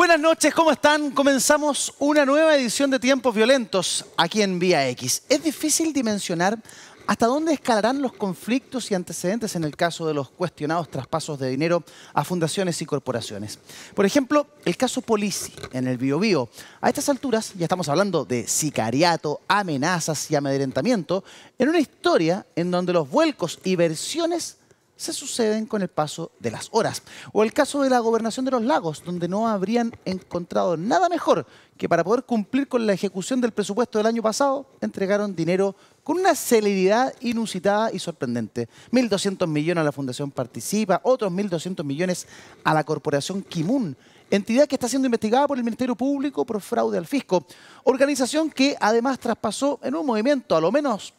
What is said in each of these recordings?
Buenas noches, ¿cómo están? Comenzamos una nueva edición de Tiempos Violentos aquí en Vía X. Es difícil dimensionar hasta dónde escalarán los conflictos y antecedentes en el caso de los cuestionados traspasos de dinero a fundaciones y corporaciones. Por ejemplo, el caso Polizzi en el Biobío. A estas alturas ya estamos hablando de sicariato, amenazas y amedrentamiento en una historia en donde los vuelcos y versiones se suceden con el paso de las horas. O el caso de la Gobernación de los Lagos, donde no habrían encontrado nada mejor que para poder cumplir con la ejecución del presupuesto del año pasado, entregaron dinero con una celeridad inusitada y sorprendente. 1.200 millones a la Fundación Participa, otros 1.200 millones a la Corporación Kimun, entidad que está siendo investigada por el Ministerio Público por fraude al fisco. Organización que además traspasó en un movimiento a lo menos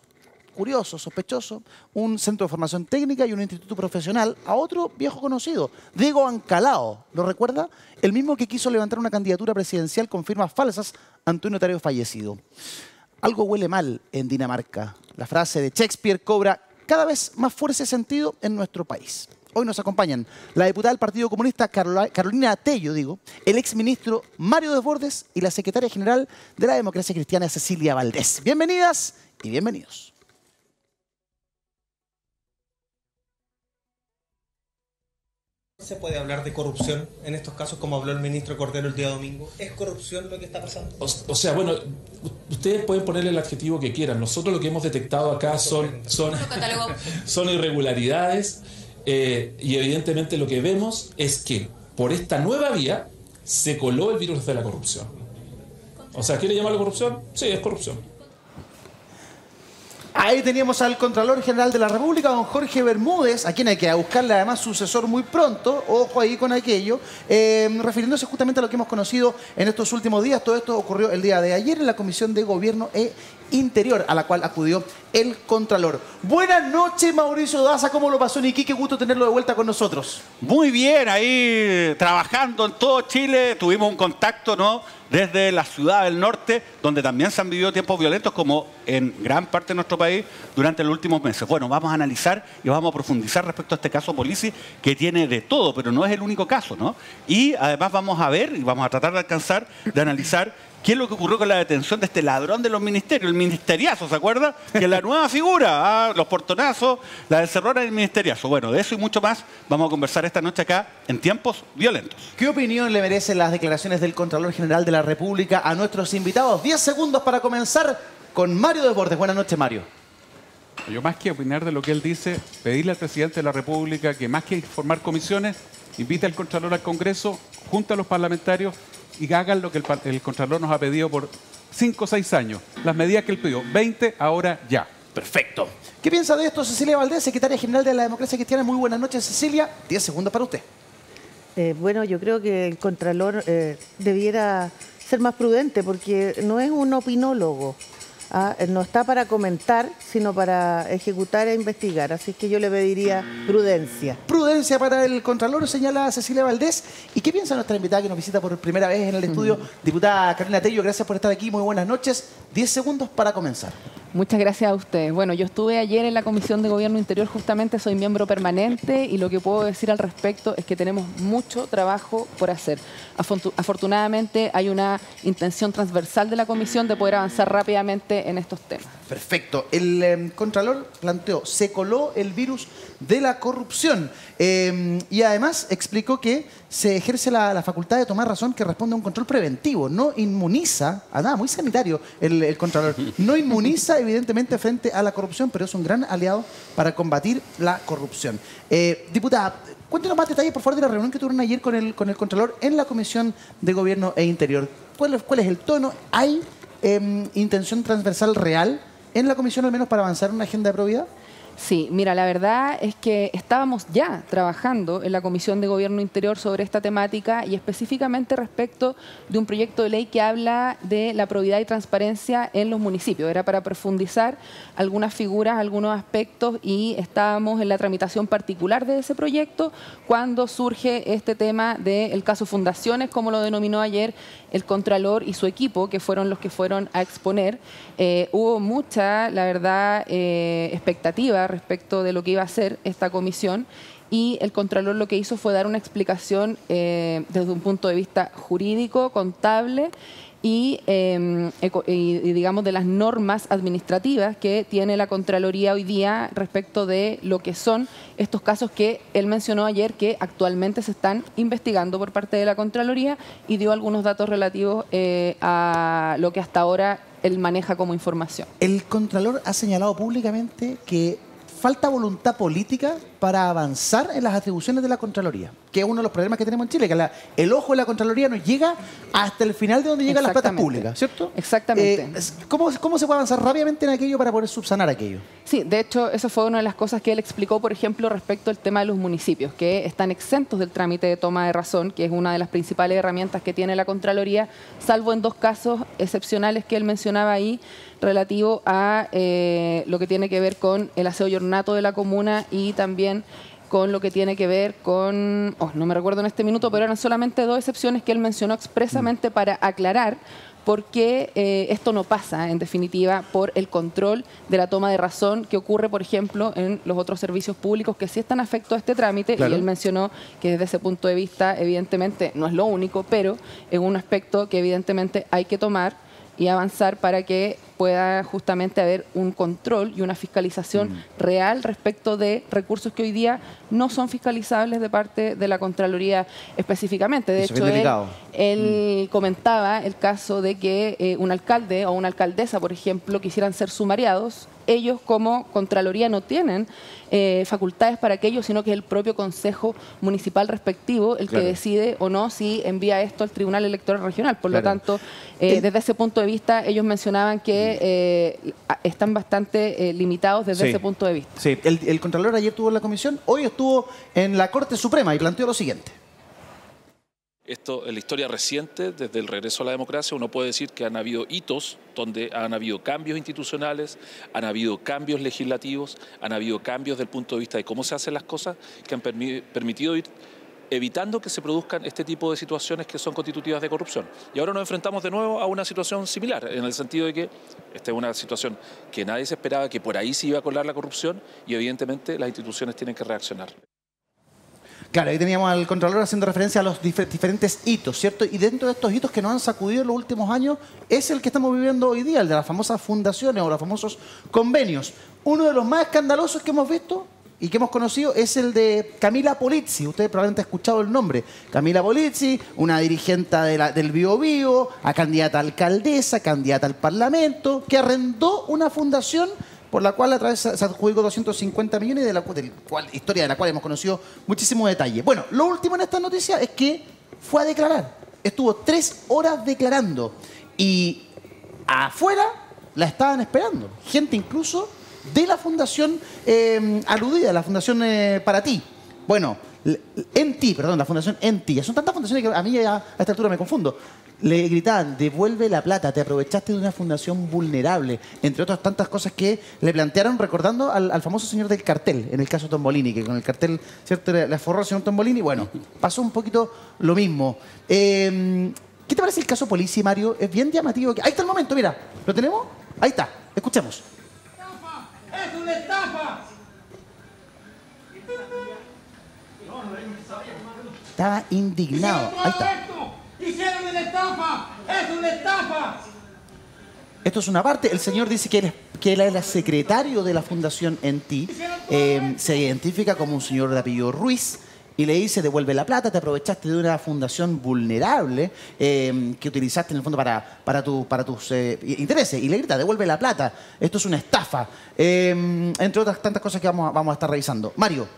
curioso, sospechoso, un centro de formación técnica y un instituto profesional a otro viejo conocido, Diego Ancalao. ¿Lo recuerda? El mismo que quiso levantar una candidatura presidencial con firmas falsas ante un notario fallecido. Algo huele mal en Dinamarca. La frase de Shakespeare cobra cada vez más fuerza y sentido en nuestro país. Hoy nos acompañan la diputada del Partido Comunista Carolina Tello, el exministro Mario Desbordes y la secretaria general de la Democracia Cristiana Cecilia Valdés. Bienvenidas y bienvenidos. ¿Se puede hablar de corrupción en estos casos, como habló el ministro Cordero el día domingo? ¿Es corrupción lo que está pasando? O sea, bueno, ustedes pueden ponerle el adjetivo que quieran. Nosotros lo que hemos detectado acá son irregularidades y evidentemente lo que vemos es que por esta nueva vía se coló el virus de la corrupción. O sea, ¿quiere llamarlo corrupción? Sí, es corrupción. Ahí teníamos al Contralor General de la República, don Jorge Bermúdez, a quien hay que buscarle además sucesor muy pronto, ojo ahí con aquello, refiriéndose justamente a lo que hemos conocido en estos últimos días. Todo esto ocurrió el día de ayer en la Comisión de Gobierno e Interior, a la cual acudió el Contralor. Buenas noches, Mauricio Daza, ¿cómo lo pasó en Iquique? Qué gusto tenerlo de vuelta con nosotros. Muy bien, ahí trabajando en todo Chile, tuvimos un contacto, ¿no?, desde la ciudad del norte, donde también se han vivido tiempos violentos, como en gran parte de nuestro país, durante los últimos meses. Bueno, vamos a analizar y vamos a profundizar respecto a este caso Polizzi, que tiene de todo, pero no es el único caso, ¿no? Y además vamos a ver y vamos a tratar de alcanzar, de analizar qué es lo que ocurrió con la detención de este ladrón de los ministerios, el ministeriazo, ¿se acuerda? Que es la nueva figura, los portonazos, la encerrona del ministeriazo. Bueno, de eso y mucho más vamos a conversar esta noche acá en Tiempos Violentos. ¿Qué opinión le merecen las declaraciones del Contralor General de la República a nuestros invitados? 10 segundos para comenzar con Mario Desbordes. Buenas noches, Mario. Yo, más que opinar de lo que él dice, pedirle al presidente de la República que, más que formar comisiones, invite al Contralor al Congreso, junte a los parlamentarios y hagan lo que el Contralor nos ha pedido por 5 o 6 años. Las medidas que él pidió, 20, ahora ya. Perfecto. ¿Qué piensa de esto Cecilia Valdés, secretaria general de la Democracia Cristiana? Muy buenas noches, Cecilia. 10 segundos para usted. Bueno, yo creo que el Contralor debiera ser más prudente porque no es un opinólogo. No está para comentar, sino para ejecutar e investigar. Así que yo le pediría prudencia. Prudencia para el Contralor, señala Cecilia Valdés. ¿Y qué piensa nuestra invitada que nos visita por primera vez en el estudio? Diputada Carolina Tello, gracias por estar aquí. Muy buenas noches. 10 segundos para comenzar. Muchas gracias a ustedes. Bueno, yo estuve ayer en la Comisión de Gobierno Interior, justamente soy miembro permanente y lo que puedo decir al respecto es que tenemos mucho trabajo por hacer. Afortunadamente hay una intención transversal de la Comisión de poder avanzar rápidamente en estos temas. Perfecto. El Contralor planteó, se coló el virus de la corrupción y además explicó que se ejerce la facultad de tomar razón que responde a un control preventivo. No inmuniza, a nada, muy sanitario el Contralor, no inmuniza evidentemente frente a la corrupción, pero es un gran aliado para combatir la corrupción. Diputada, cuéntenos más detalles, por favor, de la reunión que tuvieron ayer con el Contralor en la Comisión de Gobierno e Interior. ¿Cuál es el tono? ¿Hay intención transversal real en la Comisión, al menos para avanzar en una agenda de probidad? Sí, mira, la verdad es que estábamos ya trabajando en la Comisión de Gobierno Interior sobre esta temática y específicamente respecto de un proyecto de ley que habla de la probidad y transparencia en los municipios. Era para profundizar algunas figuras, algunos aspectos y estábamos en la tramitación particular de ese proyecto cuando surge este tema del caso Fundaciones, como lo denominó ayer el Contralor y su equipo, que fueron los que fueron a exponer. Hubo mucha, la verdad, expectativa respecto de lo que iba a hacer esta comisión y el Contralor lo que hizo fue dar una explicación desde un punto de vista jurídico, contable y digamos de las normas administrativas que tiene la Contraloría hoy día respecto de lo que son estos casos que él mencionó ayer que actualmente se están investigando por parte de la Contraloría, y dio algunos datos relativos a lo que hasta ahora él maneja como información. El Contralor ha señalado públicamente que falta voluntad política para avanzar en las atribuciones de la Contraloría, que es uno de los problemas que tenemos en Chile, que el ojo de la Contraloría nos llega hasta el final de donde llegan las platas públicas, ¿cierto? Exactamente. ¿Cómo se puede avanzar rápidamente en aquello para poder subsanar aquello? Sí, de hecho, eso fue una de las cosas que él explicó, por ejemplo, respecto al tema de los municipios, que están exentos del trámite de toma de razón, que es una de las principales herramientas que tiene la Contraloría, salvo en 2 casos excepcionales que él mencionaba ahí, relativo a lo que tiene que ver con el aseo y ornato de la comuna y también con lo que tiene que ver con, no me recuerdo en este minuto, pero eran solamente 2 excepciones que él mencionó expresamente para aclarar por qué esto no pasa, en definitiva, por el control de la toma de razón que ocurre, por ejemplo, en los otros servicios públicos que sí están afectos a este trámite. Claro. Y él mencionó que desde ese punto de vista, evidentemente, no es lo único, pero es un aspecto que evidentemente hay que tomar y avanzar para que pueda justamente haber un control y una fiscalización real respecto de recursos que hoy día no son fiscalizables de parte de la Contraloría específicamente. De hecho, él comentaba el caso de que un alcalde o una alcaldesa, por ejemplo, quisieran ser sumariados. Ellos como Contraloría no tienen facultades para aquello, sino que es el propio Consejo Municipal respectivo el que decide o no si envía esto al Tribunal Electoral Regional. Por lo tanto, desde ese punto de vista, ellos mencionaban que están bastante limitados desde ese punto de vista. Sí, el Contralor ayer estuvo en la comisión, hoy estuvo en la Corte Suprema y planteó lo siguiente. Esto, en la historia reciente, desde el regreso a la democracia, uno puede decir que han habido hitos donde han habido cambios institucionales, han habido cambios legislativos, han habido cambios del punto de vista de cómo se hacen las cosas que han permitido ir evitando que se produzcan este tipo de situaciones que son constitutivas de corrupción. Y ahora nos enfrentamos de nuevo a una situación similar, en el sentido de que esta es una situación que nadie se esperaba, que por ahí se iba a colar la corrupción y evidentemente las instituciones tienen que reaccionar. Claro, ahí teníamos al Contralor haciendo referencia a los diferentes hitos, ¿cierto? Y dentro de estos hitos que nos han sacudido en los últimos años es el que estamos viviendo hoy día, el de las famosas fundaciones o los famosos convenios. Uno de los más escandalosos que hemos visto y que hemos conocido es el de Camila Polizzi. Ustedes probablemente han escuchado el nombre. Camila Polizzi, una dirigente del Biobío, a candidata a alcaldesa, candidata al Parlamento, que arrendó una fundación por la cual a través se adjudicó 250 millones, historia de la cual hemos conocido muchísimo detalle. Bueno, lo último en esta noticia es que fue a declarar. Estuvo 3 horas declarando y afuera la estaban esperando. Gente incluso de la fundación aludida, la fundación Para Ti. Bueno, la fundación ENTI. Son tantas fundaciones que a mí a esta altura me confundo. Le gritaban, devuelve la plata, te aprovechaste de una fundación vulnerable, entre otras tantas cosas que le plantearon recordando al famoso señor del cartel, en el caso Tombolini, que con el cartel, ¿cierto?, le forró al señor Tombolini. Bueno, pasó un poquito lo mismo. ¿Qué te parece el caso Polizzi, Mario? Es bien llamativo. Ahí está el momento, mira. ¿Lo tenemos? Ahí está. Escuchemos. ¡Es una estafa! Estaba indignado. Ahí está. ¡Hicieron una estafa! ¡Es una estafa! Esto es una parte. El señor dice que él es el secretario de la Fundación ENTI. Se identifica como un señor de apellido Ruiz y le dice, devuelve la plata, te aprovechaste de una fundación vulnerable que utilizaste en el fondo para tus intereses. Y le grita, devuelve la plata. Esto es una estafa. Entre otras tantas cosas que vamos a estar revisando. Mario,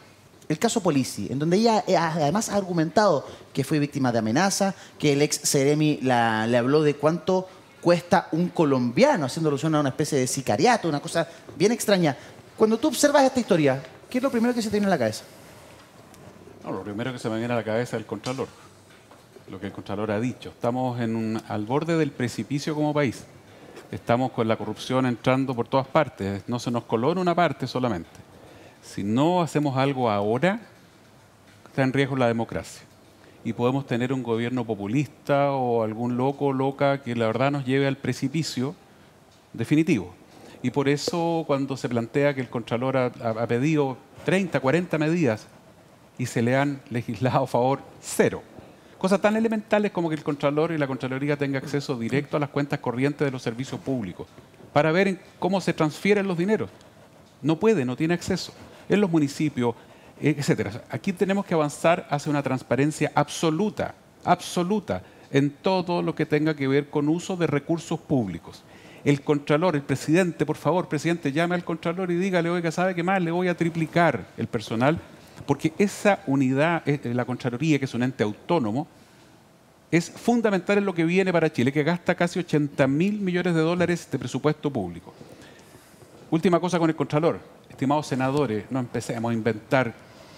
el caso Polizzi, en donde ella además ha argumentado que fue víctima de amenaza, que el ex Seremi le habló de cuánto cuesta un colombiano, haciendo alusión a una especie de sicariato, una cosa bien extraña. Cuando tú observas esta historia, ¿qué es lo primero que se te viene a la cabeza? No, lo primero que se me viene a la cabeza es el Contralor. Lo que el Contralor ha dicho. Estamos al borde del precipicio como país. Estamos con la corrupción entrando por todas partes. No se nos coló en una parte solamente. Si no hacemos algo ahora, está en riesgo la democracia. Y podemos tener un gobierno populista o algún loco o loca que la verdad nos lleve al precipicio definitivo. Y por eso cuando se plantea que el Contralor ha pedido 30, 40 medidas y se le han legislado a favor 0. Cosas tan elementales como que el Contralor y la Contraloría tenga acceso directo a las cuentas corrientes de los servicios públicos para ver cómo se transfieren los dineros. No puede, no tiene acceso. En los municipios, etcétera. Aquí tenemos que avanzar hacia una transparencia absoluta, absoluta, en todo lo que tenga que ver con uso de recursos públicos. El Contralor, el presidente, por favor, presidente, llame al Contralor y dígale, oiga, ¿sabe qué más? Le voy a triplicar el personal, porque esa unidad, la Contraloría, que es un ente autónomo, es fundamental en lo que viene para Chile, que gasta casi 80.000 millones de dólares de presupuesto público. Última cosa con el Contralor. Estimados senadores, no empecemos a inventar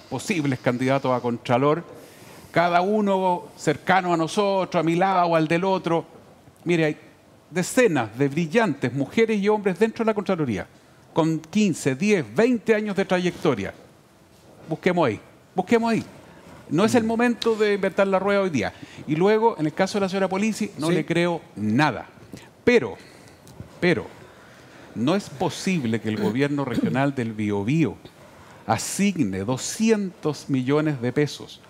posibles candidatos a Contralor, cada uno cercano a nosotros, a mi lado o al del otro. Mire, hay decenas de brillantes mujeres y hombres dentro de la Contraloría, con 15, 10, 20 años de trayectoria. Busquemos ahí, busquemos ahí. No es el momento de inventar la rueda hoy día. Y luego, en el caso de la señora Polizzi, no le creo nada. Pero, no es posible que el gobierno regional del Biobío asigne 200 millones de pesos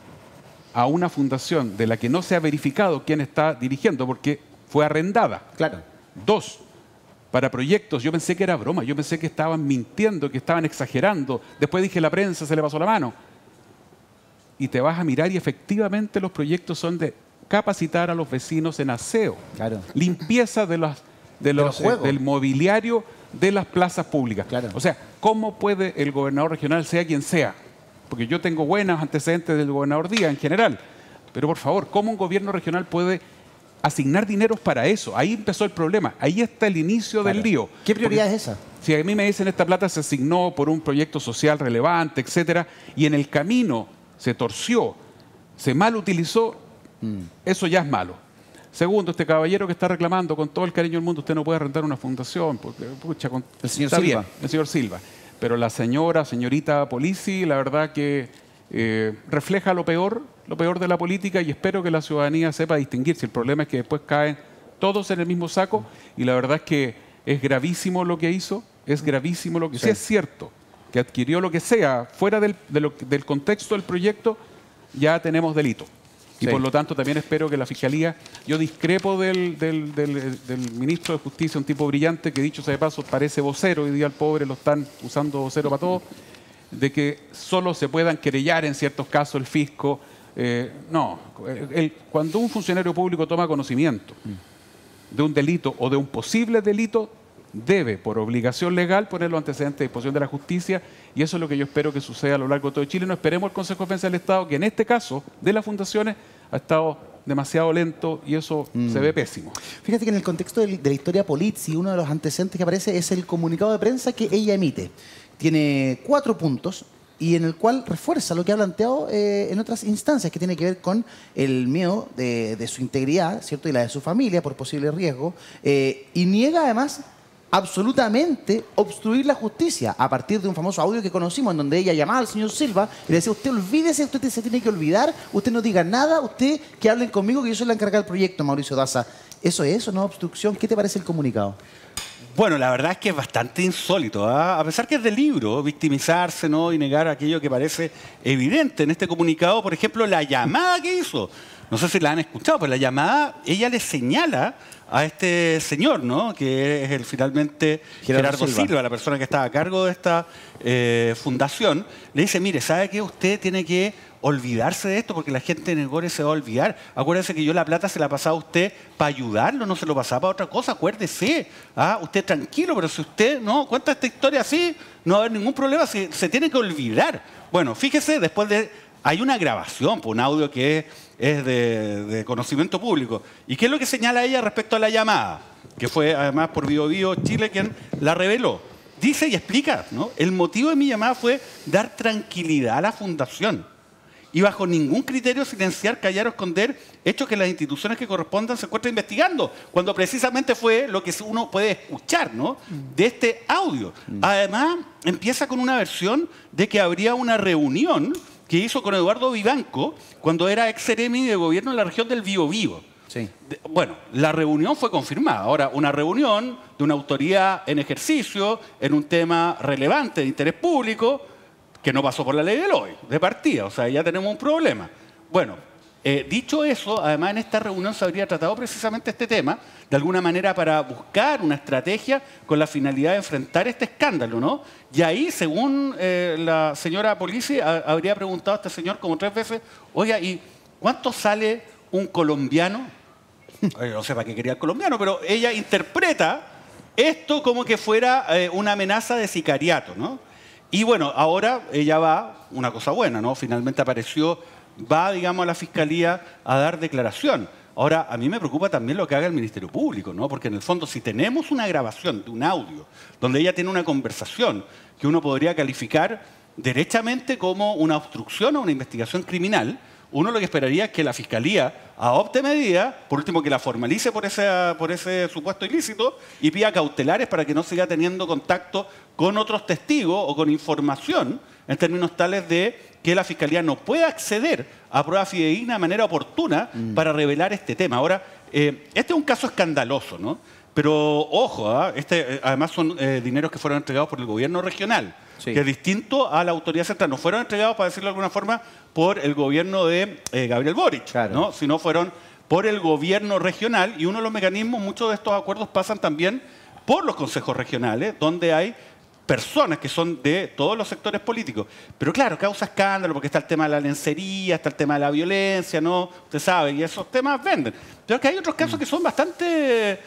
a una fundación de la que no se ha verificado quién está dirigiendo, porque fue arrendada. Claro. 2, para proyectos. Yo pensé que era broma, yo pensé que estaban mintiendo, que estaban exagerando. Después dije, la prensa se le pasó la mano. Y te vas a mirar y efectivamente los proyectos son de capacitar a los vecinos en aseo, claro, limpieza del mobiliario de las plazas públicas. Claro. O sea, ¿cómo puede el gobernador regional, sea quien sea? Porque yo tengo buenos antecedentes del gobernador Díaz en general, pero por favor, ¿cómo un gobierno regional puede asignar dineros para eso? Ahí empezó el problema, ahí está el inicio del lío. ¿Qué prioridad es esa? Si a mí me dicen esta plata se asignó por un proyecto social relevante, etcétera, y en el camino se torció, se mal utilizó, eso ya es malo. Segundo, este caballero que está reclamando con todo el cariño del mundo, usted no puede arrendar una fundación, porque, pucha, el señor está Silva. Bien, el señor Silva. Pero la señorita Polizzi, la verdad que refleja lo peor de la política y espero que la ciudadanía sepa distinguir. Si el problema es que después caen todos en el mismo saco y la verdad es que es gravísimo lo que hizo, es gravísimo lo que... Sí, es cierto que adquirió lo que sea fuera del contexto del proyecto, ya tenemos delito. Y por lo tanto también espero que la Fiscalía, yo discrepo del ministro de Justicia, un tipo brillante que dicho sea de paso parece vocero, hoy día al pobre lo están usando vocero para todo, de que solo se puedan querellar en ciertos casos el fisco. No, cuando un funcionario público toma conocimiento de un delito o de un posible delito, debe, por obligación legal, poner los antecedentes a disposición de la justicia y eso es lo que yo espero que suceda a lo largo de todo Chile. No esperemos el Consejo de Defensa del Estado, que en este caso de las fundaciones ha estado demasiado lento y eso se ve pésimo. Fíjate que en el contexto de la historia Polizzi, uno de los antecedentes que aparece es el comunicado de prensa que ella emite. Tiene 4 puntos y en el cual refuerza lo que ha planteado en otras instancias, que tiene que ver con el miedo de su integridad, ¿cierto? Y la de su familia por posible riesgo. Y niega además absolutamente obstruir la justicia a partir de un famoso audio que conocimos en donde ella llamaba al señor Silva y le decía, usted olvídese, usted se tiene que olvidar, usted no diga nada, usted que hablen conmigo que yo soy la encargada del proyecto, Mauricio Daza. ¿Eso es o no obstrucción? ¿Qué te parece el comunicado? Bueno, la verdad es que es bastante insólito, ¿eh? A pesar que es de libro, victimizarse, ¿no? Y negar aquello que parece evidente en este comunicado. Por ejemplo, la llamada que hizo, no sé si la han escuchado, pero la llamada, ella le señala a este señor, ¿no? Que es finalmente Gerardo Silva, la persona que está a cargo de esta fundación. Le dice, mire, ¿sabe qué? Usted tiene que olvidarse de esto porque la gente en el Gore se va a olvidar. Acuérdese que yo la plata se la pasaba a usted para ayudarlo, no se lo pasaba para otra cosa, acuérdese. Usted tranquilo, pero si usted no cuenta esta historia así, no va a haber ningún problema, se tiene que olvidar. Bueno, fíjese, después de... Hay una grabación, un audio que es de conocimiento público. ¿Y qué es lo que señala ella respecto a la llamada? Que fue además por Biobío Chile quien la reveló. Dice y explica, ¿no? El motivo de mi llamada fue dar tranquilidad a la fundación y bajo ningún criterio silenciar, callar o esconder hechos que las instituciones que correspondan se encuentran investigando, cuando precisamente fue lo que uno puede escuchar, ¿no? De este audio. Además, empieza con una versión de que habría una reunión que hizo con Eduardo Vivanco cuando era ex-seremi de gobierno en la región del Biobío. Sí. Bueno, la reunión fue confirmada. Ahora, una reunión de una autoridad en ejercicio, en un tema relevante de interés público, que no pasó por la ley del hoy, de partida, o sea, ya tenemos un problema. Bueno, dicho eso, además en esta reunión se habría tratado precisamente este tema, de alguna manera para buscar una estrategia con la finalidad de enfrentar este escándalo, ¿no? Y ahí, según la señora Polisi, habría preguntado a este señor como 3 veces, oiga, ¿y cuánto sale un colombiano? No sé para qué quería el colombiano, pero ella interpreta esto como que fuera una amenaza de sicariato, ¿no? Y bueno, ahora ella va, una cosa buena, ¿no? Finalmente apareció, va, digamos, a la Fiscalía a dar declaración. Ahora, a mí me preocupa también lo que haga el Ministerio Público, ¿no? Porque en el fondo, si tenemos una grabación de un audio donde ella tiene una conversación que uno podría calificar derechamente como una obstrucción o una investigación criminal, uno lo que esperaría es que la Fiscalía adopte medidas, por último que la formalice por ese supuesto ilícito y pida cautelares para que no siga teniendo contacto con otros testigos o con información en términos tales de que la Fiscalía no pueda acceder a pruebas fidedignas de manera oportuna para revelar este tema. Ahora, este es un caso escandaloso, ¿no? Pero ojo, además son dineros que fueron entregados por el gobierno regional, que es distinto a la autoridad central. No fueron entregados, para decirlo de alguna forma, por el gobierno de Gabriel Boric, ¿no? Sino fueron por el gobierno regional, y uno de los mecanismos, muchos de estos acuerdos pasan también por los consejos regionales, donde hay personas que son de todos los sectores políticos. Pero claro, causa escándalo porque está el tema de la lencería, está el tema de la violencia, ¿no? Usted sabe, y esos temas venden. Pero que hay otros casos que son bastante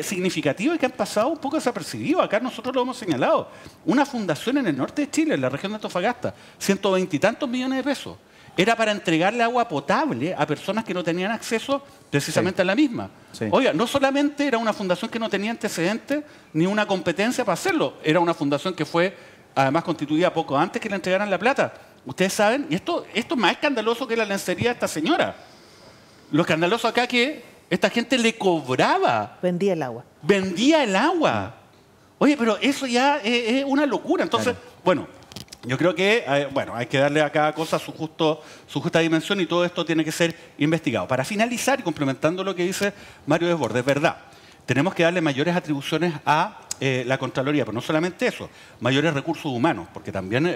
significativos y que han pasado un poco desapercibidos. Acá nosotros lo hemos señalado. Una fundación en el norte de Chile, en la región de Antofagasta, 120 y tantos millones de pesos. Era para entregarle agua potable a personas que no tenían acceso precisamente a la misma. Oiga, no solamente era una fundación que no tenía antecedentes ni una competencia para hacerlo, era una fundación que fue además constituida poco antes que le entregaran la plata. Ustedes saben, y esto es más escandaloso que la lencería de esta señora. Lo escandaloso acá es que esta gente le cobraba. Vendía el agua. Vendía el agua. Oye, pero eso ya es una locura. Entonces, bueno, yo creo que hay que darle a cada cosa su justa dimensión y todo esto tiene que ser investigado. Para finalizar y complementando lo que dice Mario Desbordes, es verdad, tenemos que darle mayores atribuciones a la Contraloría, pero no solamente eso, mayores recursos humanos, porque también,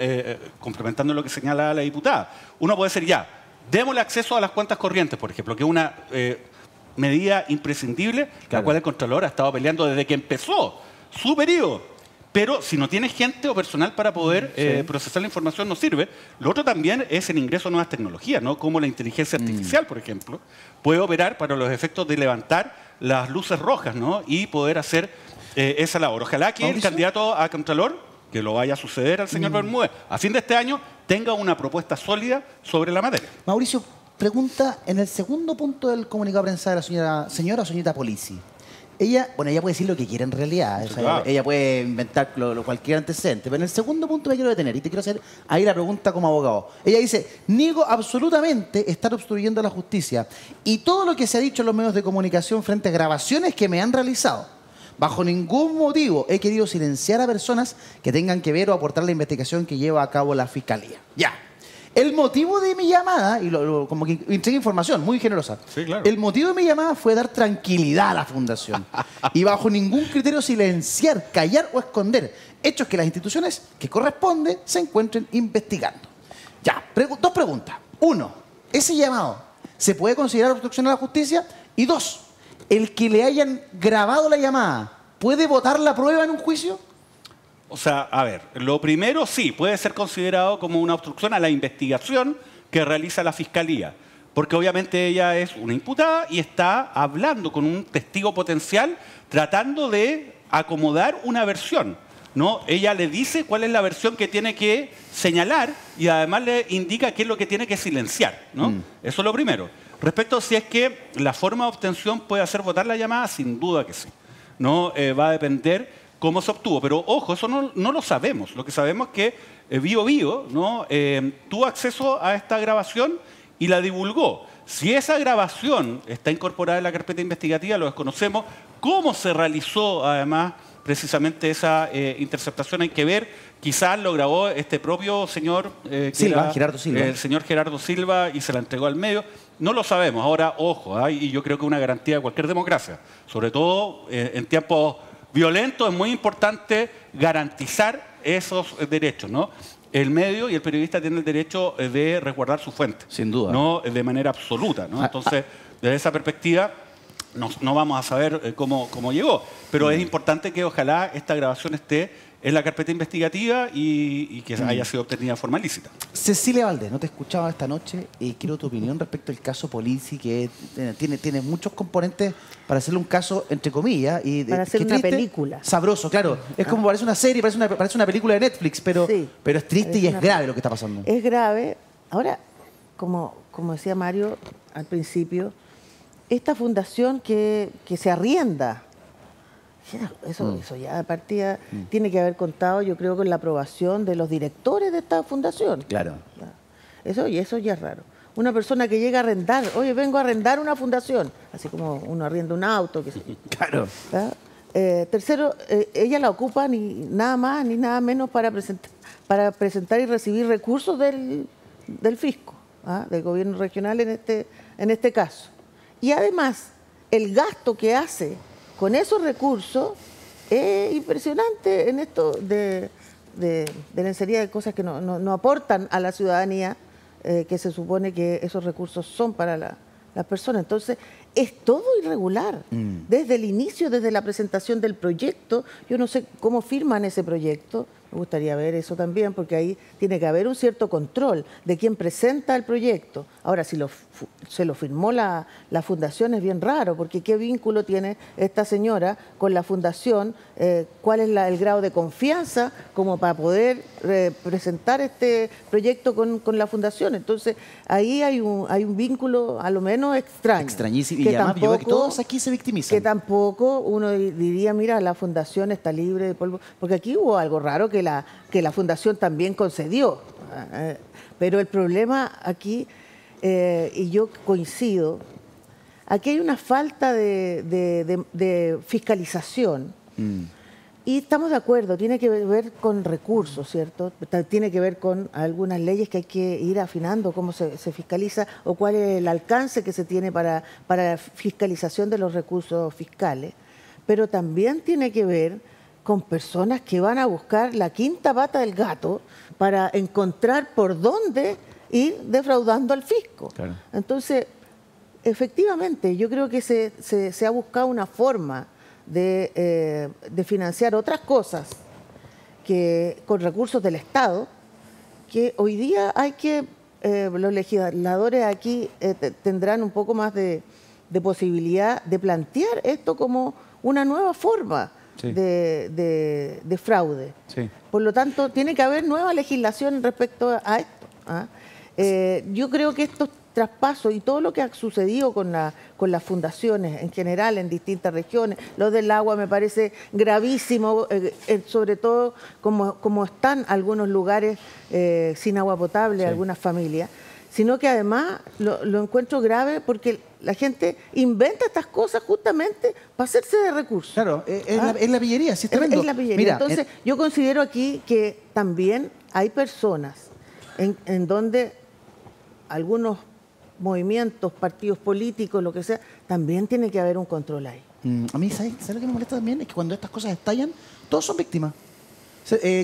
complementando lo que señala la diputada, uno puede decir ya, démosle acceso a las cuentas corrientes, por ejemplo, que es una medida imprescindible, la cual el Contralor ha estado peleando desde que empezó su periodo. Pero si no tienes gente o personal para poder procesar la información, no sirve. Lo otro también es el ingreso a nuevas tecnologías, ¿no? Como la inteligencia artificial, por ejemplo, puede operar para los efectos de levantar las luces rojas, ¿no? Y poder hacer esa labor. Ojalá que el candidato a Contralor, que lo vaya a suceder al señor Bermúdez, a fin de este año, tenga una propuesta sólida sobre la materia. Mauricio, pregunta en el segundo punto del comunicado de prensa de la señorita Polisi. Ella puede decir lo que quiere en realidad. O sea, claro, ella puede inventar cualquier antecedente. Pero en el segundo punto me quiero detener y te quiero hacer ahí la pregunta como abogado. Ella dice, niego absolutamente estar obstruyendo la justicia y todo lo que se ha dicho en los medios de comunicación frente a grabaciones que me han realizado. Bajo ningún motivo he querido silenciar a personas que tengan que ver o aportar la investigación que lleva a cabo la Fiscalía. Ya. El motivo de mi llamada, y como que entregué información muy generosa, sí, claro. El motivo de mi llamada fue dar tranquilidad a la Fundación y bajo ningún criterio silenciar, callar o esconder hechos que las instituciones que corresponden se encuentren investigando. Ya, dos preguntas. Uno, ¿ese llamado se puede considerar obstrucción a la justicia? Y dos, ¿el que le hayan grabado la llamada puede votar la prueba en un juicio? O sea, a ver, lo primero sí, puede ser considerado como una obstrucción a la investigación que realiza la Fiscalía, porque obviamente ella es una imputada y está hablando con un testigo potencial tratando de acomodar una versión, ¿no? Ella le dice cuál es la versión que tiene que señalar y además le indica qué es lo que tiene que silenciar, ¿no? Eso es lo primero. Respecto a si es que la forma de obtención puede hacer votar la llamada, sin duda que sí. No va a depender cómo se obtuvo. Pero, ojo, eso no lo sabemos. Lo que sabemos es que Bio ¿no? Tuvo acceso a esta grabación y la divulgó. Si esa grabación está incorporada en la carpeta investigativa, lo desconocemos. ¿Cómo se realizó, además, precisamente esa interceptación? Hay que ver. Quizás lo grabó este propio señor Gerardo Silva. El señor Gerardo Silva y se la entregó al medio. No lo sabemos. Ahora, ojo, y yo creo que una garantía de cualquier democracia, sobre todo en tiempos violentos, es muy importante garantizar esos derechos, ¿no? el medio y el periodista tiene el derecho de resguardar su fuente. Sin duda. No de manera absoluta, ¿no? Entonces, desde esa perspectiva, no vamos a saber cómo llegó. Pero es importante que ojalá esta grabación esté en la carpeta investigativa y que haya sido obtenida de forma lícita. Cecilia Valdés, no te escuchaba esta noche y quiero tu opinión respecto al caso Polizzi, que tiene muchos componentes para hacerle un caso, entre comillas. Y para hacer una película. Sabroso, claro. Es como parece una serie, parece una película de Netflix, pero es triste y es grave lo que está pasando. Es grave. Ahora, como decía Mario al principio, esta fundación que se arrienda, eso ya de partida tiene que haber contado, yo creo, con la aprobación de los directores de esta fundación. Claro. Eso ya es raro. Una persona que llega a arrendar, oye, vengo a arrendar una fundación, así como uno arrienda un auto. Claro. Tercero, ella la ocupa ni nada más ni nada menos para presentar y recibir recursos del fisco, del gobierno regional en este caso. Y además, el gasto que hace con esos recursos es impresionante en esto de lencería de cosas que no aportan a la ciudadanía, que se supone que esos recursos son para las personas. Entonces, es todo irregular. Desde el inicio, desde la presentación del proyecto, yo no sé cómo firman ese proyecto. Me gustaría ver eso también, porque ahí tiene que haber un cierto control de quién presenta el proyecto. Ahora, si se lo firmó la fundación, es bien raro, porque ¿qué vínculo tiene esta señora con la fundación? ¿Cuál es el grado de confianza como para poder presentar este proyecto con la fundación? Entonces, ahí hay un vínculo a lo menos extraño. Extrañísimo. Y además yo veo que todos aquí se victimizan. Que tampoco uno diría, mira, la fundación está libre de polvo, porque aquí hubo algo raro que la fundación también concedió. Pero el problema aquí, y yo coincido, aquí hay una falta de fiscalización. Y estamos de acuerdo, tiene que ver con recursos, ¿cierto? Tiene que ver con algunas leyes que hay que ir afinando, cómo se fiscaliza o cuál es el alcance que se tiene para la fiscalización de los recursos fiscales. Pero también tiene que ver con personas que van a buscar la quinta pata del gato para encontrar por dónde ir defraudando al fisco. Claro. Entonces, efectivamente, yo creo que se ha buscado una forma de financiar otras cosas que con recursos del Estado, que hoy día los legisladores aquí tendrán un poco más de posibilidad de plantear esto como una nueva forma de fraude. Sí. Por lo tanto, tiene que haber nueva legislación respecto a esto. Yo creo que estos traspasos y todo lo que ha sucedido con las fundaciones en general en distintas regiones, lo del agua me parece gravísimo, sobre todo como están algunos lugares sin agua potable, algunas familias, sino que además lo encuentro grave porque la gente inventa estas cosas justamente para hacerse de recursos. Claro, es la pillería, sí, es tremendo. Es la pillería. Mira, entonces, yo considero aquí que también hay personas en donde algunos movimientos, partidos políticos, lo que sea, también tiene que haber un control ahí. A mí, ¿sabes lo que me molesta también? Es que cuando estas cosas estallan, todos son víctimas.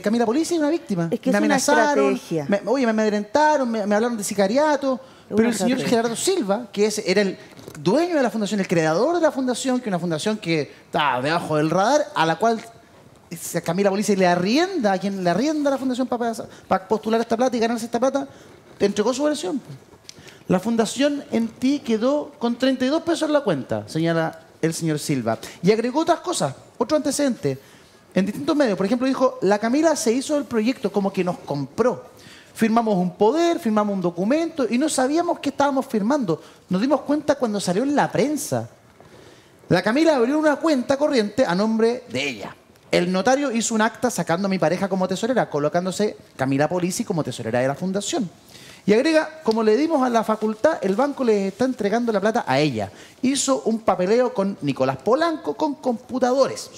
Camila Polizzi es una víctima. Es que me amenazaron, estrategia. me amedrentaron, me hablaron de sicariato. Pero el señor Gerardo Silva, que era el dueño de la fundación, el creador de la fundación, que es una fundación que está debajo del radar, a la cual Camila Polizzi le arrienda, a quien le arrienda la fundación para postular esta plata y ganarse esta plata, te entregó su versión. La fundación en ti quedó con 32 pesos en la cuenta, señala el señor Silva. Y agregó otras cosas, otro antecedente. En distintos medios, por ejemplo, dijo, la Camila se hizo el proyecto como que nos compró. Firmamos un poder, firmamos un documento y no sabíamos qué estábamos firmando. Nos dimos cuenta cuando salió en la prensa. La Camila abrió una cuenta corriente a nombre de ella. El notario hizo un acta sacando a mi pareja como tesorera, colocándose Camila Polizzi como tesorera de la fundación. Y agrega, como le dimos a la facultad, el banco les está entregando la plata a ella. Hizo un papeleo con Nicolás Polanco, con computadores.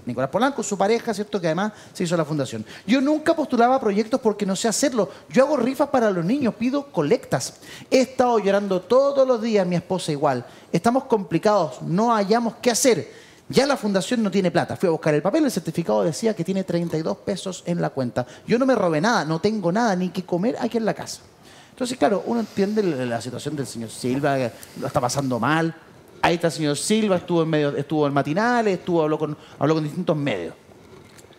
Nicolás Polanco, su pareja, ¿cierto? Que además se hizo la fundación. Yo nunca postulaba proyectos porque no sé hacerlo. Yo hago rifas para los niños, pido colectas. He estado llorando todos los días, mi esposa igual. Estamos complicados, no hallamos qué hacer. Ya la fundación no tiene plata. Fui a buscar el papel, el certificado decía que tiene 32 pesos en la cuenta. Yo no me robé nada, no tengo nada ni que comer aquí en la casa. Entonces, claro, uno entiende la situación del señor Silva, que lo está pasando mal. Ahí está el señor Silva, estuvo en matinales, habló con distintos medios.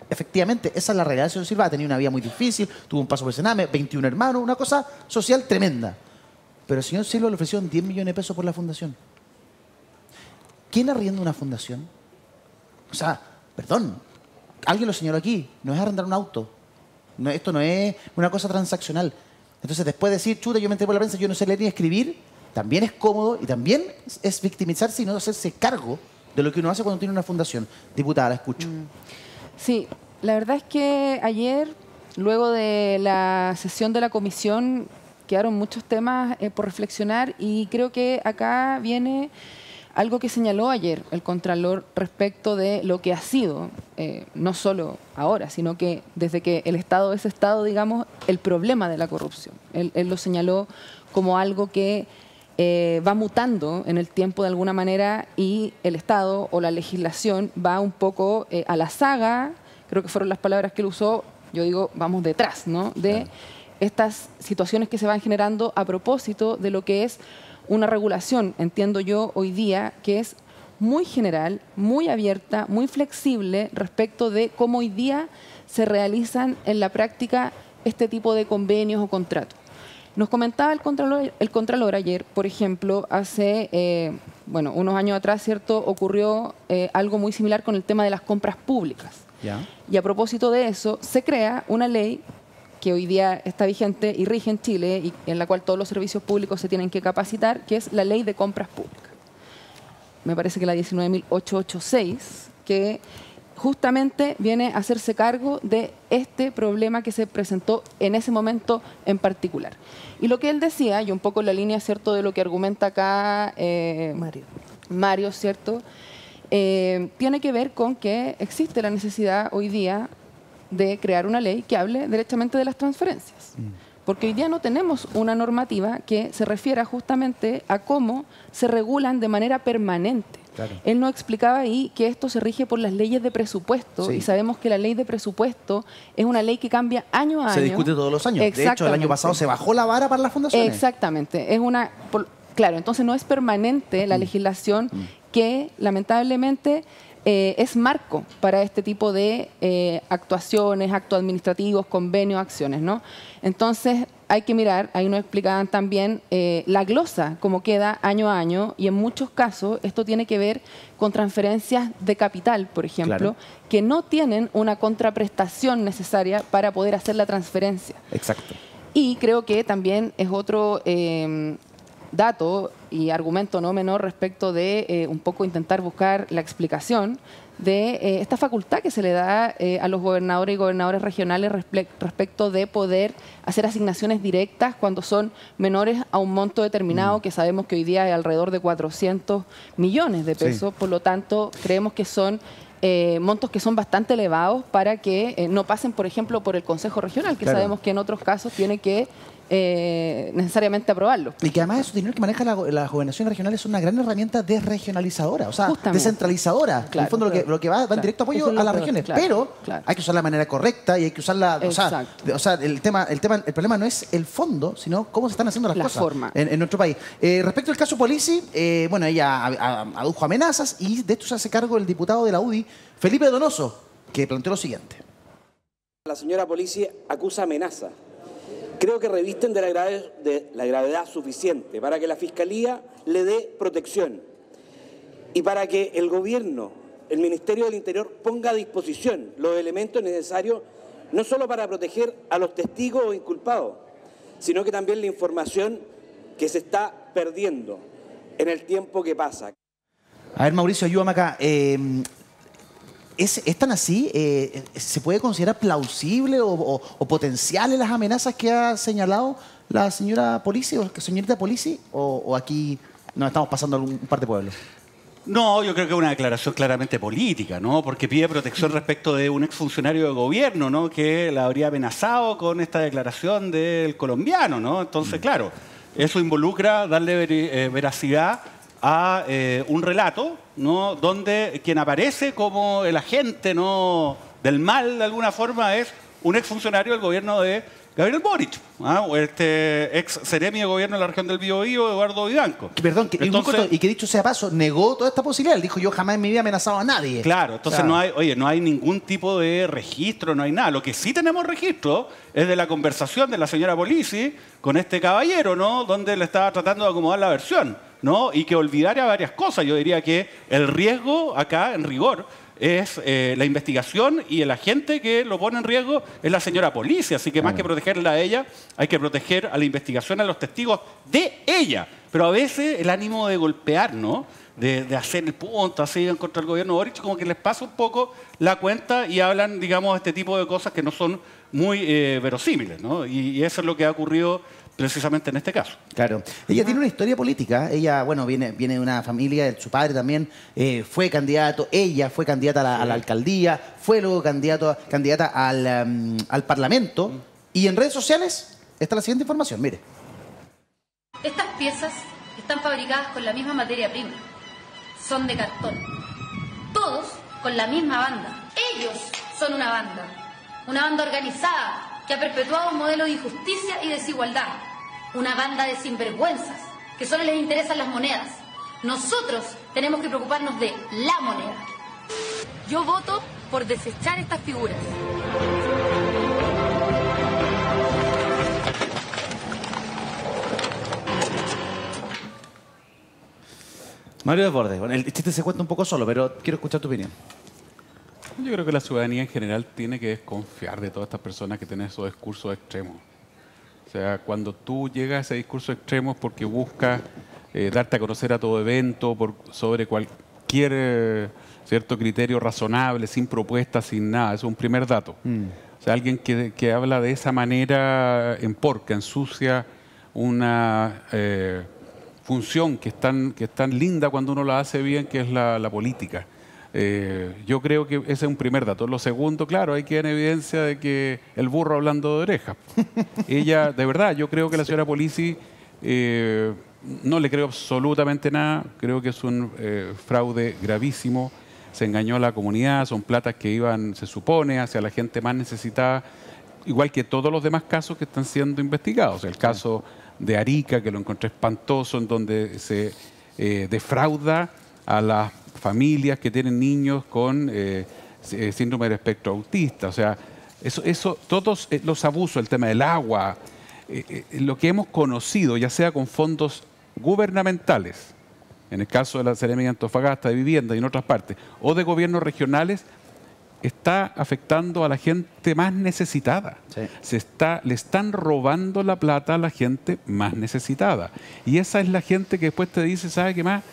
Efectivamente, esa es la realidad del señor Silva. Ha tenido una vida muy difícil, tuvo un paso por el Sename, 21 hermanos, una cosa social tremenda. Pero el señor Silva le ofrecieron 10 millones de pesos por la fundación. ¿Quién arrienda una fundación? O sea, perdón, alguien lo señaló aquí, no es arrendar un auto. No, esto no es una cosa transaccional. Entonces, después de decir, chuta, yo me enteré por la prensa, yo no sé leer ni escribir, también es cómodo y también es victimizarse y no hacerse cargo de lo que uno hace cuando tiene una fundación. Diputada, la escucho. Sí, la verdad es que ayer, luego de la sesión de la comisión, quedaron muchos temas por reflexionar y creo que acá viene algo que señaló ayer el Contralor respecto de lo que ha sido, no solo ahora, sino que desde que el Estado es Estado, digamos, el problema de la corrupción. Él lo señaló como algo que va mutando en el tiempo de alguna manera y el Estado o la legislación va un poco a la saga, creo que fueron las palabras que él usó, yo digo, vamos detrás, ¿no? De estas situaciones que se van generando a propósito de lo que es una regulación, entiendo yo hoy día, que es muy general, muy abierta, muy flexible respecto de cómo hoy día se realizan en la práctica este tipo de convenios o contratos. Nos comentaba el Contralor ayer, por ejemplo, hace unos años atrás, ¿cierto?, ocurrió algo muy similar con el tema de las compras públicas. ¿Ya? Y a propósito de eso, se crea una ley que hoy día está vigente y rige en Chile y en la cual todos los servicios públicos se tienen que capacitar, que es la Ley de Compras Públicas. Me parece que la 19.886, que justamente viene a hacerse cargo de este problema que se presentó en ese momento en particular. Y lo que él decía, y un poco en la línea, ¿cierto?, de lo que argumenta acá Mario, ¿cierto?, tiene que ver con que existe la necesidad hoy día de crear una ley que hable derechamente de las transferencias. Porque hoy día no tenemos una normativa que se refiera justamente a cómo se regulan de manera permanente. Claro. Él nos explicaba ahí que esto se rige por las leyes de presupuesto y sabemos que la ley de presupuesto es una ley que cambia año a año. Se discute todos los años. De hecho, el año pasado se bajó la vara para las fundaciones. Exactamente. Es una, claro, entonces no es permanente la legislación que lamentablemente es marco para este tipo de actuaciones, actos administrativos, convenios, acciones, ¿no? Entonces hay que mirar, ahí nos explicaban también la glosa, cómo queda año a año, y en muchos casos esto tiene que ver con transferencias de capital, por ejemplo, que no tienen una contraprestación necesaria para poder hacer la transferencia. Exacto. Y creo que también es otro dato y argumento no menor respecto de un poco intentar buscar la explicación de esta facultad que se le da a los gobernadores y gobernadoras regionales respecto de poder hacer asignaciones directas cuando son menores a un monto determinado que sabemos que hoy día es alrededor de 400 millones de pesos. Por lo tanto, creemos que son montos que son bastante elevados para que no pasen, por ejemplo, por el Consejo Regional, que sabemos que en otros casos tiene que necesariamente aprobarlo. Y que además esos dineros que maneja las gobernaciones regionales son una gran herramienta desregionalizadora, o sea, descentralizadora. En el fondo lo que va en directo apoyo a las regiones. Pero hay que usarla de manera correcta y hay que usarla. O sea, el problema no es el fondo, sino cómo se están haciendo las cosas en nuestro país. Respecto al caso Polici, ella adujo amenazas y de esto se hace cargo el diputado de la UDI, Felipe Donoso, que planteó lo siguiente. La señora Polici acusa amenaza. Creo que revisten de la gravedad suficiente para que la Fiscalía le dé protección y para que el Gobierno, el Ministerio del Interior, ponga a disposición los elementos necesarios no solo para proteger a los testigos o inculpados, sino que también la información que se está perdiendo en el tiempo que pasa. A ver, Mauricio, ayúdame acá. ¿Es tan así? ¿Se puede considerar plausible o potenciales las amenazas que ha señalado la señora Polici o señorita Polici? ¿O aquí nos estamos pasando un par de pueblos? No, yo creo que es una declaración claramente política, ¿no? Porque pide protección respecto de un exfuncionario de gobierno, ¿no?, que la habría amenazado con esta declaración del colombiano, ¿no? Entonces, claro, eso involucra darle veracidad a un relato, ¿no?, donde quien aparece como el agente, ¿no?, del mal de alguna forma es un exfuncionario del gobierno de Gabriel Boric, o este ex seremi de gobierno de la región del Biobío, Eduardo Vivanco. Perdón, y que dicho sea paso, negó toda esta posibilidad. Él dijo, yo jamás en mi vida he amenazado a nadie. Claro, entonces no hay ningún tipo de registro, no hay nada. Lo que sí tenemos registro es de la conversación de la señora Polisi con este caballero, ¿no?, donde le estaba tratando de acomodar la versión, ¿no?, y que olvidara varias cosas. Yo diría que el riesgo acá, en rigor, es la investigación, y el agente que lo pone en riesgo es la señora Polisi. Así que más que protegerla a ella, hay que proteger a la investigación, a los testigos de ella. Pero a veces el ánimo de golpear, ¿no?, de hacer el punto así en contra del gobierno Boric, como que les pasa un poco la cuenta y hablan, digamos, este tipo de cosas que no son muy verosímiles, ¿no? Y eso es lo que ha ocurrido precisamente en este caso. Claro. Ella tiene una historia política. Ella, bueno, viene de una familia, su padre también fue candidato, ella fue candidata a la alcaldía, fue luego candidata al Parlamento. Y en redes sociales está la siguiente información, mire. Estas piezas están fabricadas con la misma materia prima. Son de cartón. Todos con la misma banda. Ellos son una banda organizada que ha perpetuado un modelo de injusticia y desigualdad. Una banda de sinvergüenzas que solo les interesan las monedas. Nosotros tenemos que preocuparnos de la moneda. Yo voto por desechar estas figuras. Mario Desbordes, bueno, el chiste se cuenta un poco solo, pero quiero escuchar tu opinión. Yo creo que la ciudadanía en general tiene que desconfiar de todas estas personas que tienen esos discursos extremos. O sea, cuando tú llegas a ese discurso extremo es porque buscas darte a conocer a todo evento sobre cualquier cierto criterio razonable, sin propuestas, sin nada. Eso es un primer dato. O sea, alguien que habla de esa manera que ensucia una función que es tan linda cuando uno la hace bien, que es la política. Yo creo que ese es un primer dato. Lo segundo, claro, hay que dar evidencia de que el burro hablando de orejas. Ella, de verdad, yo creo que la señora Polisi, no le creo absolutamente nada. Creo que es un fraude gravísimo. Se engañó a la comunidad, son platas que iban, se supone, hacia la gente más necesitada, igual que todos los demás casos que están siendo investigados. El caso de Arica, que lo encontré espantoso, en donde se defrauda a las familias que tienen niños con síndrome del espectro autista. O sea, todos los abusos, el tema del agua, lo que hemos conocido, ya sea con fondos gubernamentales, en el caso de la Seremi de Antofagasta, de vivienda y en otras partes, o de gobiernos regionales, está afectando a la gente más necesitada. Sí. Le están robando la plata a la gente más necesitada. Y esa es la gente que después te dice, ¿sabe qué más?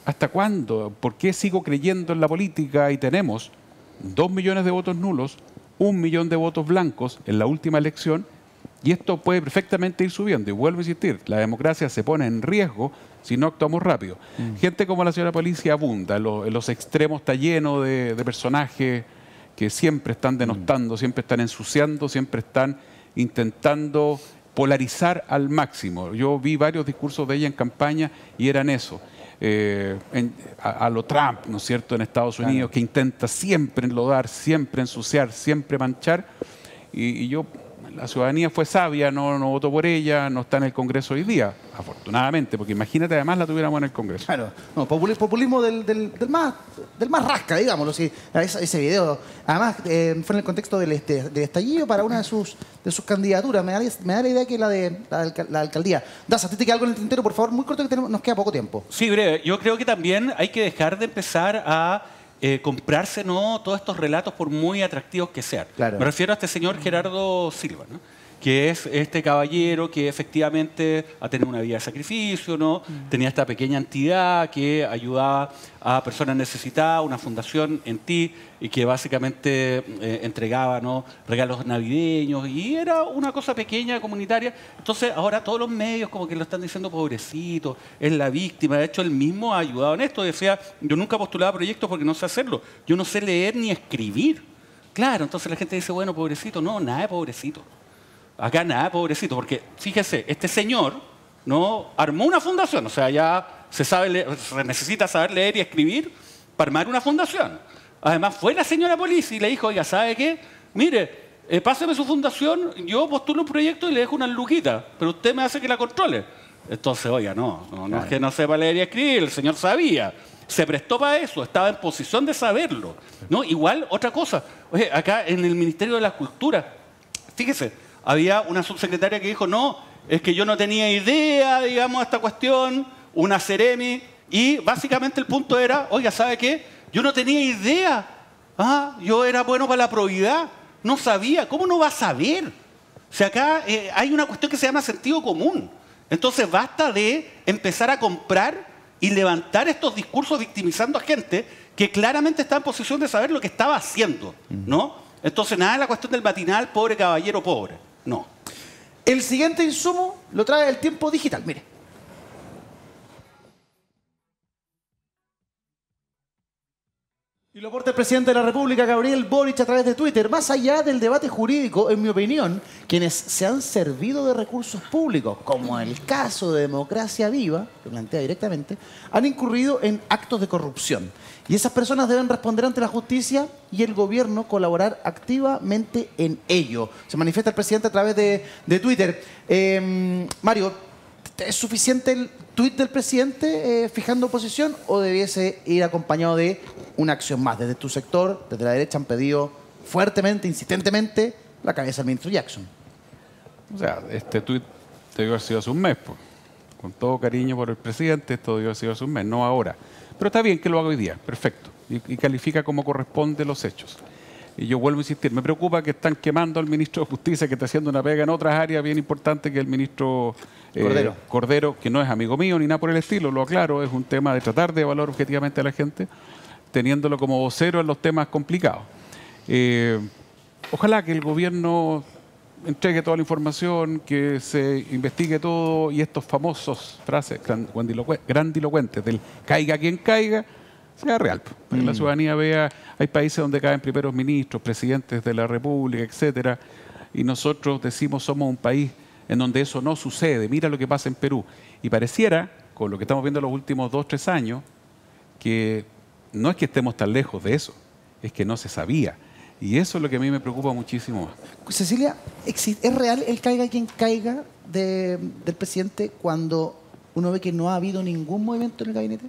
¿Hasta cuándo? ¿Por qué sigo creyendo en la política? Y tenemos 2 millones de votos nulos, 1 millón de votos blancos en la última elección, y esto puede perfectamente ir subiendo. Y vuelvo a insistir, la democracia se pone en riesgo si no actuamos rápido. Gente como la señora Polisi abunda, en los extremos está lleno de personajes que siempre están denostando, siempre están ensuciando, siempre están intentando polarizar al máximo. Yo vi varios discursos de ella en campaña y eran eso. A lo Trump, ¿no es cierto?, en Estados Unidos, que intenta siempre enlodar, siempre ensuciar, siempre manchar. Y yo, la ciudadanía fue sabia, no votó por ella, no está en el Congreso hoy día, afortunadamente, porque imagínate, además la tuviéramos en el Congreso. Claro, no, populismo del más rasca, digámoslo. Sí. Ese video, además, fue en el contexto del estallido para una de sus candidaturas. Me da la idea que la alcaldía. Daza, ¿te queda algo en el tintero, por favor? Muy corto, que nos queda poco tiempo. Sí, breve. Yo creo que también hay que dejar de empezar a comprarse, ¿no?, todos estos relatos, por muy atractivos que sean. Claro. Me refiero a este señor Gerardo Silva, ¿no?, que es este caballero que efectivamente ha tenido una vida de sacrificio, ¿no? Tenía esta pequeña entidad que ayudaba a personas necesitadas, una fundación en ti, y que básicamente entregaba, ¿no?, regalos navideños, y era una cosa pequeña, comunitaria. Entonces ahora todos los medios como que lo están diciendo pobrecito, es la víctima. De hecho, él mismo ha ayudado en esto. Decía, yo nunca postulaba proyectos porque no sé hacerlo. Yo no sé leer ni escribir. Claro, entonces la gente dice, bueno, pobrecito. No, nada de pobrecito. Acá nada, pobrecito, porque fíjese, este señor, ¿no?, armó una fundación, o sea, ya se necesita saber leer y escribir para armar una fundación. Además, fue la señora Polizzi y le dijo, oiga, ¿sabe qué? Mire, páseme su fundación, yo postulo un proyecto y le dejo unas luquitas, pero usted me hace que la controle. Entonces, oiga, no es que no sepa leer y escribir, el señor sabía. Se prestó para eso, estaba en posición de saberlo, ¿no? Igual, otra cosa, oye, acá en el Ministerio de la Cultura, fíjese, había una subsecretaria que dijo, no, es que yo no tenía idea, digamos, de esta cuestión, una Ceremi, y básicamente el punto era, oiga, ¿sabe qué? Yo no tenía idea, yo era bueno para la probidad, no sabía, ¿cómo no va a saber? O sea, acá hay una cuestión que se llama sentido común, entonces basta de empezar a comprar y levantar estos discursos victimizando a gente que claramente está en posición de saber lo que estaba haciendo, ¿no? Entonces, nada de la cuestión del matinal, pobre caballero, pobre. No. El siguiente insumo lo trae el Tiempo Digital, mire. Y lo aporta el presidente de la República, Gabriel Boric, a través de Twitter. Más allá del debate jurídico, en mi opinión, quienes se han servido de recursos públicos, como el caso de Democracia Viva, lo plantea directamente, han incurrido en actos de corrupción. Y esas personas deben responder ante la justicia y el gobierno colaborar activamente en ello. Se manifiesta el presidente a través de Twitter. Mario, ¿es suficiente el tuit del presidente fijando posición o debiese ir acompañado de una acción más? Desde tu sector, desde la derecha, han pedido fuertemente, insistentemente, la cabeza del ministro Jackson. O sea, este tuit debió haber sido hace un mes, pues. Con todo cariño por el presidente, esto debió haber sido hace un mes, no ahora. Pero está bien que lo haga hoy día, perfecto. Y califica como corresponde los hechos. Y yo vuelvo a insistir, me preocupa que están quemando al ministro de Justicia, que está haciendo una pega en otras áreas bien importantes, que el ministro Cordero, que no es amigo mío ni nada por el estilo, lo aclaro, es un tema de tratar de evaluar objetivamente a la gente, teniéndolo como vocero en los temas complicados. Ojalá que el gobierno entregue toda la información, que se investigue todo y estos famosos frases grandilocuentes del caiga quien caiga, sea real. Para que la ciudadanía vea, hay países donde caen primeros ministros, presidentes de la República, etcétera, y nosotros decimos somos un país en donde eso no sucede. Mira lo que pasa en Perú. Y pareciera, con lo que estamos viendo en los últimos 2 o 3 años, que no es que estemos tan lejos de eso, es que no se sabía. Y eso es lo que a mí me preocupa muchísimo más. Cecilia, ¿es real el caiga quien caiga del presidente cuando uno ve que no ha habido ningún movimiento en el gabinete?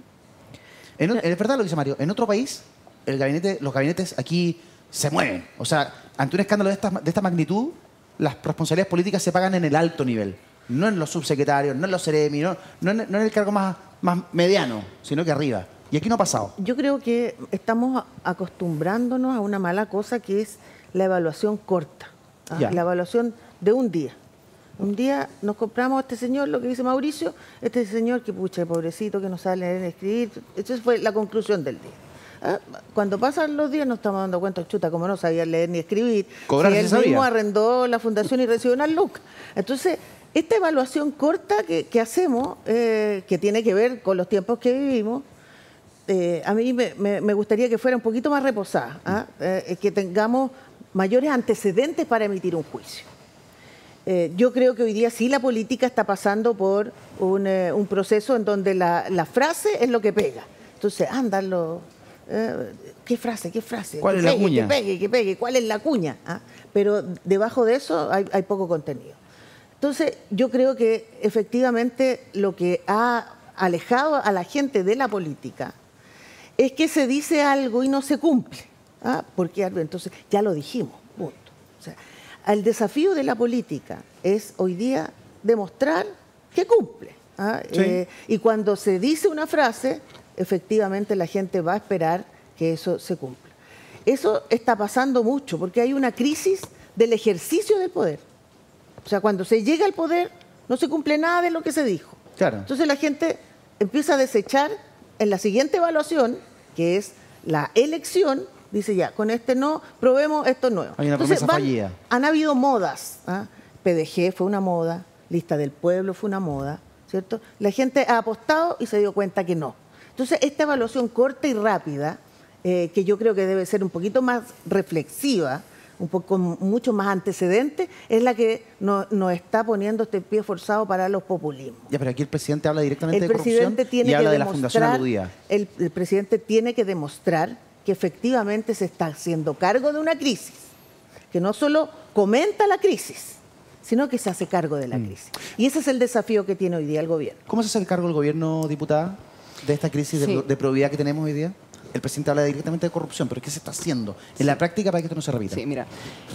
Es verdad lo que dice Mario. En otro país, los gabinetes aquí se mueven. O sea, ante un escándalo de esta magnitud, las responsabilidades políticas se pagan en el alto nivel. No en los subsecretarios, no en los Ceremi, no en el cargo más mediano, sino que arriba. Y aquí no ha pasado. Yo creo que estamos acostumbrándonos a una mala cosa que es la evaluación corta. La evaluación de un día. Un día nos compramos a este señor, lo que dice Mauricio, este señor que pucha, pobrecito, que no sabe leer ni escribir. Esa fue la conclusión del día. Cuando pasan los días nos estamos dando cuenta, chuta, como no sabía leer ni escribir. Cobrar si él si mismo sabía. arrendó la fundación y recibió una lucas. Entonces, esta evaluación corta que hacemos, que tiene que ver con los tiempos que vivimos, a mí me gustaría que fuera un poquito más reposada, que tengamos mayores antecedentes para emitir un juicio. Yo creo que hoy día sí la política está pasando por un proceso en donde la frase es lo que pega. Entonces, ¿qué frase? ¿Cuál es la cuña? Que pegue, ¿cuál es la cuña? Pero debajo de eso hay poco contenido. Entonces, yo creo que efectivamente lo que ha alejado a la gente de la política es que se dice algo y no se cumple. Porque entonces ya lo dijimos, punto. O sea, el desafío de la política es hoy día demostrar que cumple. Sí. Y cuando se dice una frase, efectivamente la gente va a esperar que eso se cumpla. Eso está pasando mucho porque hay una crisis del ejercicio del poder. O sea, cuando se llega al poder no se cumple nada de lo que se dijo. Claro. Entonces la gente empieza a desechar en la siguiente evaluación, que es la elección, dice ya, con este no, probemos esto nuevo. Hay una promesa fallida. Han habido modas. PDG fue una moda, Lista del Pueblo fue una moda, ¿cierto? La gente ha apostado y se dio cuenta que no. Entonces, esta evaluación corta y rápida, que yo creo que debe ser un poquito más reflexiva, un poco mucho más antecedente, es la que nos está poniendo este pie forzado para los populismos. Ya, pero aquí el presidente habla directamente El de corrupción presidente tiene y habla que de la fundación aludida. el presidente tiene que demostrar que efectivamente se está haciendo cargo de una crisis, que no solo comenta la crisis, sino que se hace cargo de la crisis. Y ese es el desafío que tiene hoy día el gobierno. ¿Cómo se hace cargo el gobierno, diputada, de esta crisis de probidad que tenemos hoy día? El presidente habla directamente de corrupción, pero ¿qué se está haciendo en la práctica para que esto no se repita? Sí, mira,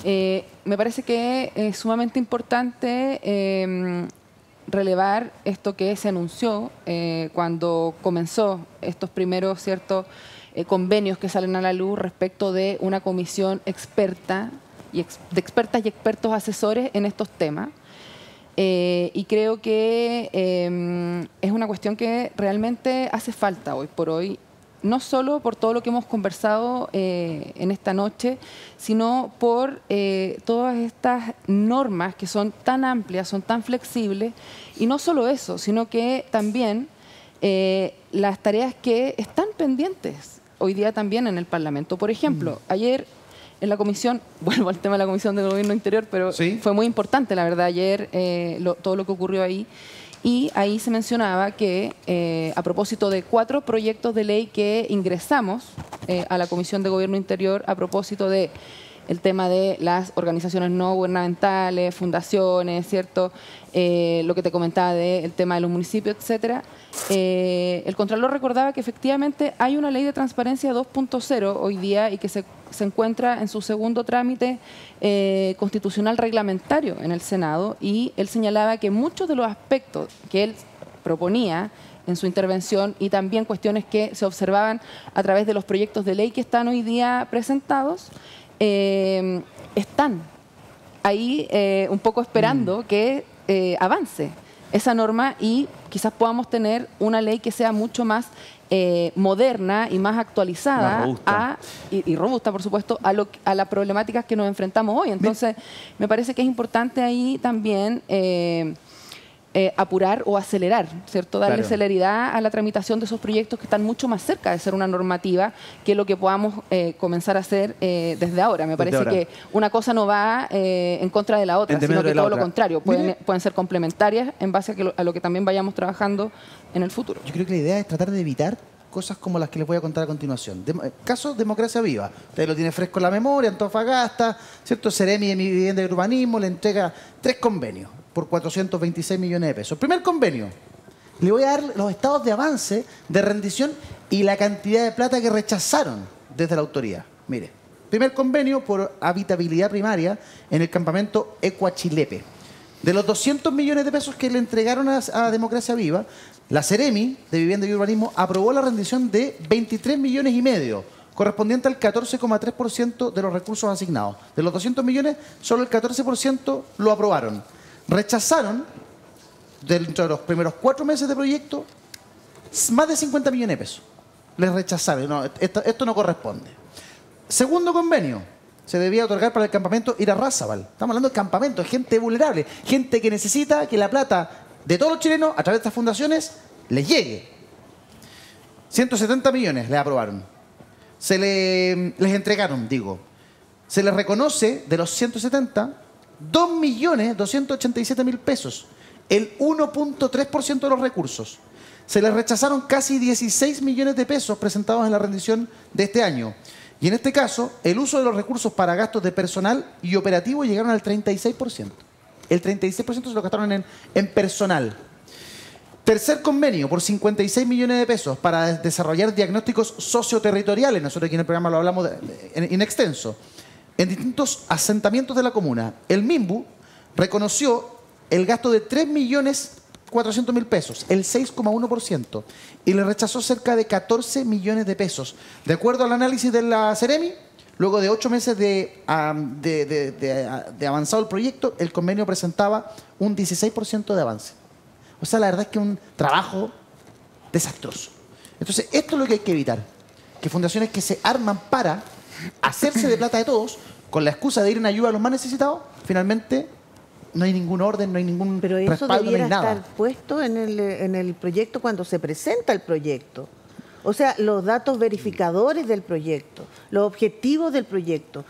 me parece que es sumamente importante relevar esto que se anunció cuando comenzó estos primeros convenios que salen a la luz respecto de una comisión experta de expertas y expertos asesores en estos temas. Y creo que es una cuestión que realmente hace falta hoy por hoy, no solo por todo lo que hemos conversado en esta noche, sino por todas estas normas que son tan amplias, son tan flexibles, y no solo eso, sino que también las tareas que están pendientes hoy día también en el Parlamento. Por ejemplo, ayer en la comisión, vuelvo al tema de la Comisión de Gobierno Interior, pero fue muy importante, la verdad, ayer todo lo que ocurrió ahí. Y ahí se mencionaba que a propósito de 4 proyectos de ley que ingresamos a la Comisión de Gobierno Interior a propósito de el tema de las organizaciones no gubernamentales, fundaciones, ¿cierto? Lo que te comentaba del tema de los municipios, etcétera. El Contralor recordaba que efectivamente hay una ley de transparencia 2.0 hoy día y que se encuentra en su segundo trámite constitucional reglamentario en el Senado, y él señalaba que muchos de los aspectos que él proponía en su intervención y también cuestiones que se observaban a través de los proyectos de ley que están hoy día presentados, están ahí un poco esperando que avance esa norma y quizás podamos tener una ley que sea mucho más moderna y más actualizada más robusta. Y robusta, por supuesto, a las problemáticas que nos enfrentamos hoy. Entonces, me parece que es importante ahí también apurar o acelerar, ¿cierto? Darle celeridad a la tramitación de esos proyectos que están mucho más cerca de ser una normativa que lo que podamos comenzar a hacer desde ahora. Me parece que una cosa no va en contra de la otra, sino que todo lo contrario. Pueden ser complementarias en base a lo que también vayamos trabajando en el futuro. Yo creo que la idea es tratar de evitar cosas como las que les voy a contar a continuación. Caso Democracia Viva. Usted lo tiene fresco en la memoria, Antofagasta, ¿cierto? Seremi de Mi Vivienda y Urbanismo le entrega 3 convenios por 426 millones de pesos. Primer convenio, le voy a dar los estados de avance, de rendición y la cantidad de plata que rechazaron desde la autoridad. Mire, primer convenio por habitabilidad primaria en el campamento Ecuachilepe. De los 200 millones de pesos que le entregaron a Democracia Viva, la Seremi de Vivienda y Urbanismo aprobó la rendición de 23 millones y medio, correspondiente al 14,3% de los recursos asignados. De los 200 millones, solo el 14% lo aprobaron. Rechazaron, dentro de los primeros 4 meses de proyecto, más de 50 millones de pesos. Les rechazaron. No, esto no corresponde. Segundo convenio, se debía otorgar para el campamento Irarrázaval. Estamos hablando de campamento, gente vulnerable, gente que necesita que la plata de todos los chilenos, a través de estas fundaciones, les llegue. 170 millones les aprobaron. Les entregaron, digo. Se les reconoce de los 170... 2.287.000 pesos, el 1.3% de los recursos. Se les rechazaron casi 16 millones de pesos presentados en la rendición de este año. Y en este caso, el uso de los recursos para gastos de personal y operativo llegaron al 36%. El 36% se lo gastaron en personal. Tercer convenio por 56 millones de pesos para desarrollar diagnósticos socioterritoriales. Nosotros aquí en el programa lo hablamos en extenso. En distintos asentamientos de la comuna. El MIMBU reconoció el gasto de 3.400.000 pesos, el 6,1%, y le rechazó cerca de 14 millones de pesos. De acuerdo al análisis de la Seremi, luego de 8 meses de avanzado el proyecto, el convenio presentaba un 16% de avance. O sea, la verdad es que es un trabajo desastroso. Entonces, esto es lo que hay que evitar. Que fundaciones que se arman para hacerse de plata de todos, con la excusa de ir en ayuda a los más necesitados, finalmente no hay ningún orden, no hay ningún respaldo, no hay nada. Pero eso debiera estar puesto en el proyecto cuando se presenta el proyecto. O sea, los datos verificadores del proyecto, los objetivos del proyecto,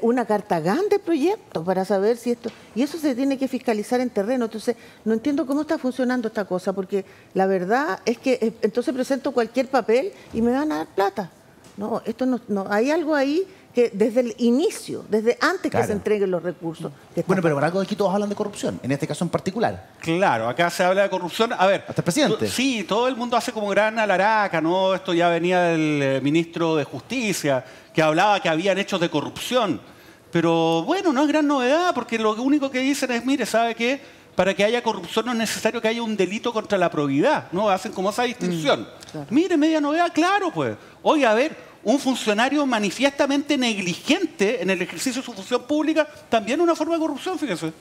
una carta GAN de proyecto para saber si esto... Y eso se tiene que fiscalizar en terreno. Entonces, no entiendo cómo está funcionando esta cosa, porque la verdad es que entonces presento cualquier papel y me van a dar plata. No, esto no hay algo ahí que desde el inicio, desde antes que se entreguen los recursos. Bueno, pero por algo aquí todos hablan de corrupción, en este caso en particular. Claro, acá se habla de corrupción. A ver, hasta el presidente. Sí, todo el mundo hace como gran alaraca, ¿no? Esto ya venía del ministro de Justicia, que hablaba que habían hechos de corrupción. Pero bueno, no es gran novedad, porque lo único que dicen es, mire, ¿sabe qué? Para que haya corrupción no es necesario que haya un delito contra la probidad, ¿no? Hacen como esa distinción. Claro. Mire, media novedad, claro, pues. Oiga, a ver, un funcionario manifiestamente negligente en el ejercicio de su función pública, también una forma de corrupción, fíjese.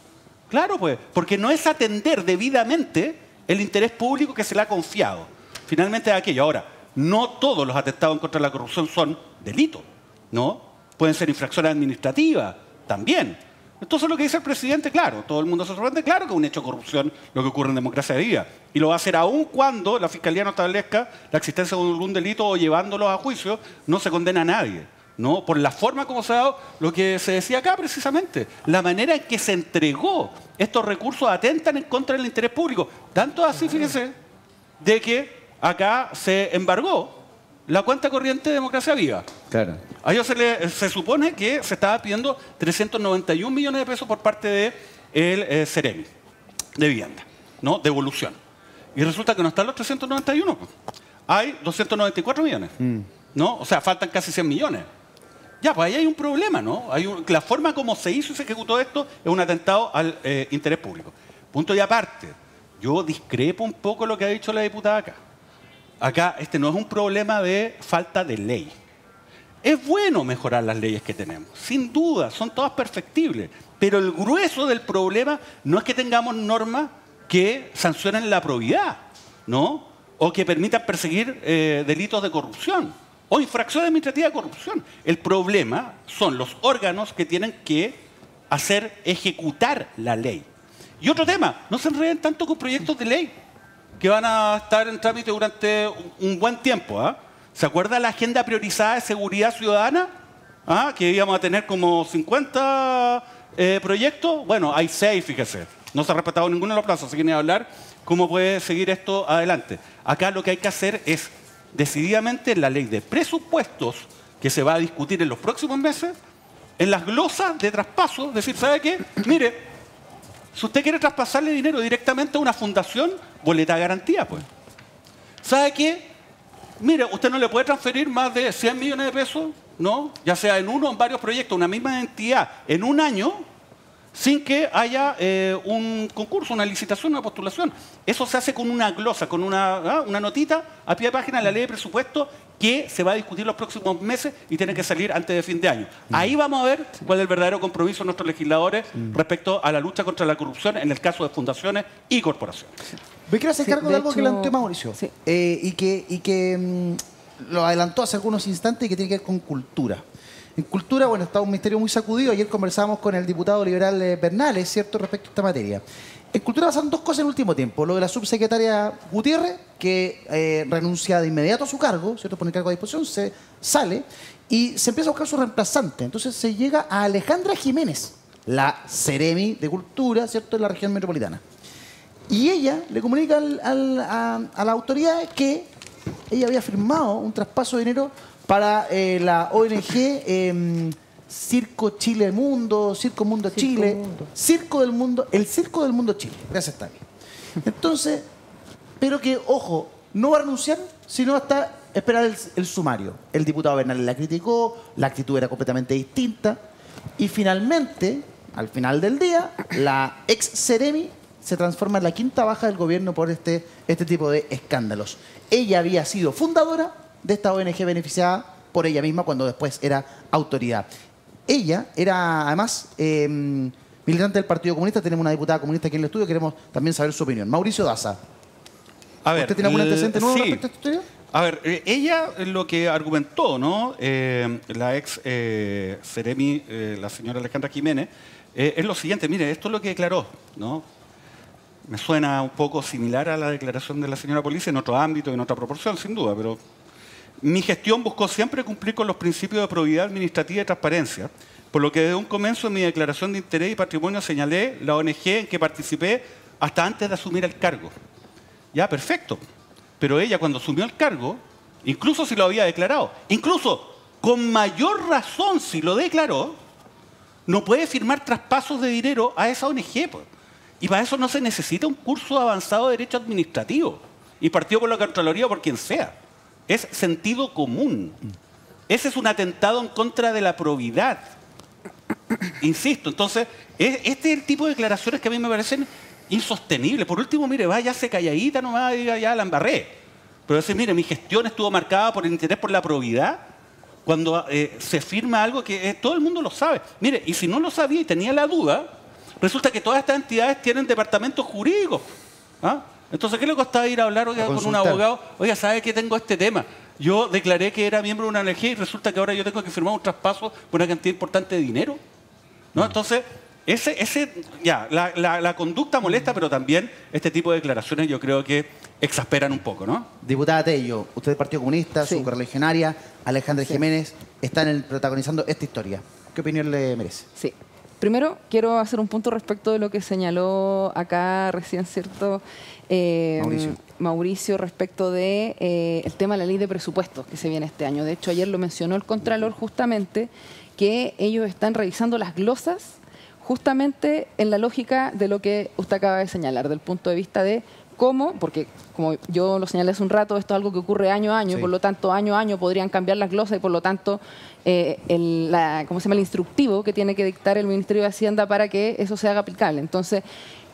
Claro, pues, porque no es atender debidamente el interés público que se le ha confiado. Finalmente es aquello. Ahora, no todos los atentados contra la corrupción son delitos, ¿no? Pueden ser infracciones administrativas, también. Entonces lo que dice el presidente, claro, todo el mundo se sorprende, claro que es un hecho de corrupción lo que ocurre en democracia viva. Y lo va a hacer aun cuando la Fiscalía no establezca la existencia de algún delito o llevándolos a juicio, no se condena a nadie, ¿no? Por la forma como se ha dado lo que se decía acá precisamente. La manera en que se entregó estos recursos atentan en contra del interés público. Tanto así, fíjese, de que acá se embargó la cuenta corriente de Democracia Viva. Claro. A ellos se supone que se estaba pidiendo 391 millones de pesos por parte del Ceremi de vivienda, ¿no? Devolución. Y resulta que no están los 391. Hay 294 millones, ¿no? O sea, faltan casi 100 millones. Ya, pues ahí hay un problema, ¿no? La forma como se hizo y se ejecutó esto es un atentado al interés público. Punto y aparte, yo discrepo un poco lo que ha dicho la diputada acá. Acá este no es un problema de falta de ley. Es bueno mejorar las leyes que tenemos, sin duda, son todas perfectibles. Pero el grueso del problema no es que tengamos normas que sancionen la probidad, ¿no? O que permitan perseguir delitos de corrupción o infracciones administrativas de corrupción. El problema son los órganos que tienen que hacer ejecutar la ley. Y otro tema, no se enreden tanto con proyectos de ley que van a estar en trámite durante un buen tiempo, ¿ah? ¿Se acuerda la agenda priorizada de seguridad ciudadana? ¿Ah? Que íbamos a tener como 50 proyectos. Bueno, hay 6, fíjese. No se ha respetado ninguno de los plazos, así que ni hablar cómo puede seguir esto adelante. Acá lo que hay que hacer es, decididamente, en la ley de presupuestos que se va a discutir en los próximos meses, en las glosas de traspaso, decir, ¿sabe qué? Mire, si usted quiere traspasarle dinero directamente a una fundación, boleta de garantía, pues. ¿Sabe qué? Mire, usted no le puede transferir más de 100 millones de pesos, ¿no? Ya sea en uno o en varios proyectos, una misma entidad, en un año, sin que haya un concurso, una licitación, una postulación. Eso se hace con una glosa, con una notita a pie de página de la ley de presupuesto que se va a discutir los próximos meses y tiene que salir antes de fin de año. Ahí vamos a ver cuál es el verdadero compromiso de nuestros legisladores respecto a la lucha contra la corrupción en el caso de fundaciones y corporaciones. Me quiero hacer cargo de algo que planteó Mauricio y que lo adelantó hace algunos instantes y que tiene que ver con cultura. En cultura, bueno, está un ministerio muy sacudido. Ayer conversamos con el diputado liberal Bernales, ¿cierto?, respecto a esta materia. En cultura pasaron dos cosas en el último tiempo. Lo de la subsecretaria Gutiérrez, que renuncia de inmediato a su cargo, ¿cierto?, pone cargo a disposición, se sale y se empieza a buscar su reemplazante. Entonces se llega a Alejandra Jiménez, la Ceremi de Cultura, ¿cierto?, en la región metropolitana. Y ella le comunica a la autoridad que ella había firmado un traspaso de dinero para la ONG Circo Chile Mundo, Circo Mundo Chile, Circo del Mundo, el Circo del Mundo Chile. Gracias, Tami. Entonces, pero que, ojo, no va a renunciar, sino hasta esperar el sumario. El diputado Bernal la criticó, la actitud era completamente distinta, y finalmente, al final del día, la ex Ceremi se transforma en la quinta baja del gobierno por este tipo de escándalos. Ella había sido fundadora de esta ONG beneficiada por ella misma cuando después era autoridad. Ella era, además, militante del Partido Comunista. Tenemos una diputada comunista aquí en el estudio. Queremos también saber su opinión. Mauricio Daza. A ver, ¿usted tiene algún antecedente nuevo respecto a esta historia? A ver, ella lo que argumentó, ¿no? La ex Ceremi, la señora Alejandra Jiménez, es lo siguiente. Mire, esto es lo que declaró, ¿no? Me suena un poco similar a la declaración de la señora Policia en otro ámbito, en otra proporción, sin duda, pero mi gestión buscó siempre cumplir con los principios de probidad administrativa y transparencia, por lo que desde un comienzo en mi declaración de interés y patrimonio señalé la ONG en que participé hasta antes de asumir el cargo. Ya, perfecto. Pero ella cuando asumió el cargo, incluso si lo había declarado, incluso con mayor razón si lo declaró, no puede firmar traspasos de dinero a esa ONG. Pues. Y para eso no se necesita un curso avanzado de Derecho Administrativo, impartido por la Contraloría o por quien sea. Es sentido común. Ese es un atentado en contra de la probidad. Insisto, entonces, este es el tipo de declaraciones que a mí me parecen insostenibles. Por último, mire, váyase calladita nomás y diga, ya la embarré. Pero decir, mire, mi gestión estuvo marcada por el interés por la probidad, cuando se firma algo que todo el mundo lo sabe. Mire, y si no lo sabía y tenía la duda, resulta que todas estas entidades tienen departamentos jurídicos. ¿Ah? Entonces, ¿qué le costaba ir a hablar con un abogado? Oiga, ¿sabe que tengo este tema? Yo declaré que era miembro de una ONG y resulta que ahora yo tengo que firmar un traspaso por una cantidad importante de dinero. ¿No? Entonces, la conducta molesta, pero también este tipo de declaraciones yo creo que exasperan un poco, ¿no? Diputada Tello, usted es Partido Comunista, su correligionaria, Alejandra Jiménez, están protagonizando esta historia. ¿Qué opinión le merece? Sí. Primero, quiero hacer un punto respecto de lo que señaló acá recién, ¿cierto? Mauricio, respecto de el tema de la ley de presupuestos que se viene este año. De hecho, ayer lo mencionó el Contralor justamente, que ellos están revisando las glosas justamente en la lógica de lo que usted acaba de señalar, del punto de vista de cómo, porque como yo lo señalé hace un rato, esto es algo que ocurre año a año, por lo tanto año a año podrían cambiar las glosas y por lo tanto el instructivo que tiene que dictar el Ministerio de Hacienda para que eso se haga aplicable. Entonces,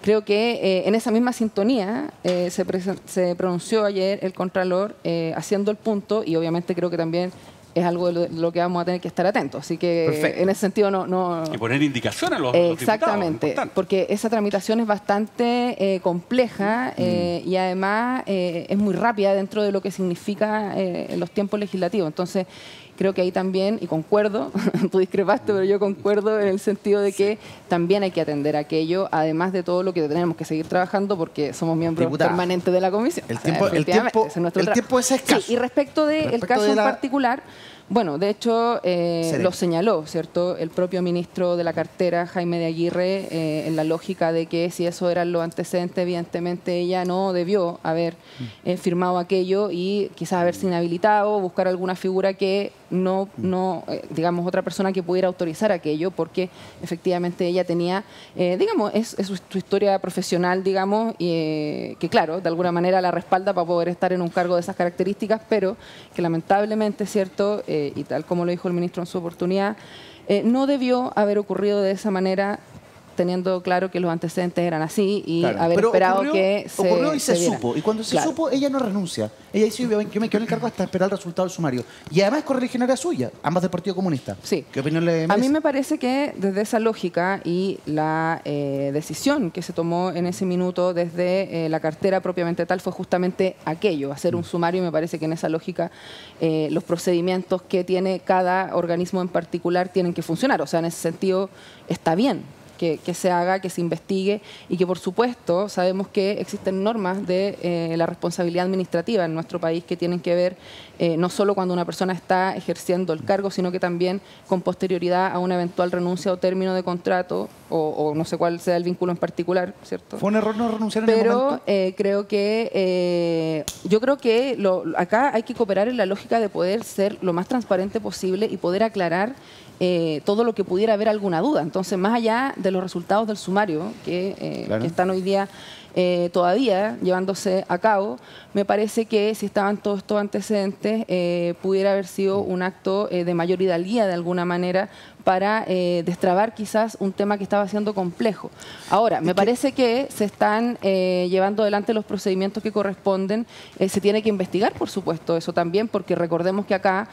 creo que en esa misma sintonía se pronunció ayer el Contralor haciendo el punto, y obviamente creo que también es algo de lo que vamos a tener que estar atentos. Así que perfecto. En ese sentido no... Y poner indicación a los exactamente, diputados, porque esa tramitación es bastante compleja y además es muy rápida dentro de lo que significa los tiempos legislativos. Entonces, creo que ahí también, y concuerdo, tú discrepaste, pero yo concuerdo en el sentido de que también hay que atender aquello, además de todo lo que tenemos que seguir trabajando porque somos miembros permanentes de la comisión. El tiempo es escaso. Sí, y respecto del caso en particular, bueno, de hecho, lo señaló, ¿cierto? El propio ministro de la cartera, Jaime de Aguirre, en la lógica de que si eso eran los antecedentes, evidentemente ella no debió haber firmado aquello y quizás haberse inhabilitado, buscar alguna figura que digamos, otra persona que pudiera autorizar aquello, porque efectivamente ella tenía, digamos, es su historia profesional, digamos, y, que claro, de alguna manera la respalda para poder estar en un cargo de esas características, pero que lamentablemente, ¿cierto?, y tal como lo dijo el ministro en su oportunidad, no debió haber ocurrido de esa manera, teniendo claro que los antecedentes eran así y haber esperado que se ocurrió y se viera. supo. Y cuando se supo, ella no renuncia. Ella dice, yo me quedo en el cargo hasta esperar el resultado del sumario. Y además es correligionaria suya, ambas del Partido Comunista. Sí. ¿Qué opinión le merece? A mí me parece que desde esa lógica y la decisión que se tomó en ese minuto desde la cartera propiamente tal fue justamente aquello, hacer un sumario, y me parece que en esa lógica los procedimientos que tiene cada organismo en particular tienen que funcionar. O sea, en ese sentido está bien que se haga, que se investigue y que, por supuesto, sabemos que existen normas de la responsabilidad administrativa en nuestro país que tienen que ver no solo cuando una persona está ejerciendo el cargo, sino que también con posterioridad a una eventual renuncia o término de contrato o no sé cuál sea el vínculo en particular, ¿cierto? ¿Fue un error no renunciar en el momento? Pero creo que yo creo que acá hay que cooperar en la lógica de poder ser lo más transparente posible y poder aclarar todo lo que pudiera haber alguna duda. Entonces, más allá de los resultados del sumario que están hoy día todavía llevándose a cabo, me parece que si estaban todos estos antecedentes, pudiera haber sido un acto de mayor hidalguía de alguna manera para destrabar quizás un tema que estaba siendo complejo. Ahora, me parece que se están llevando adelante los procedimientos que corresponden. Se tiene que investigar, por supuesto, eso también, porque recordemos que acá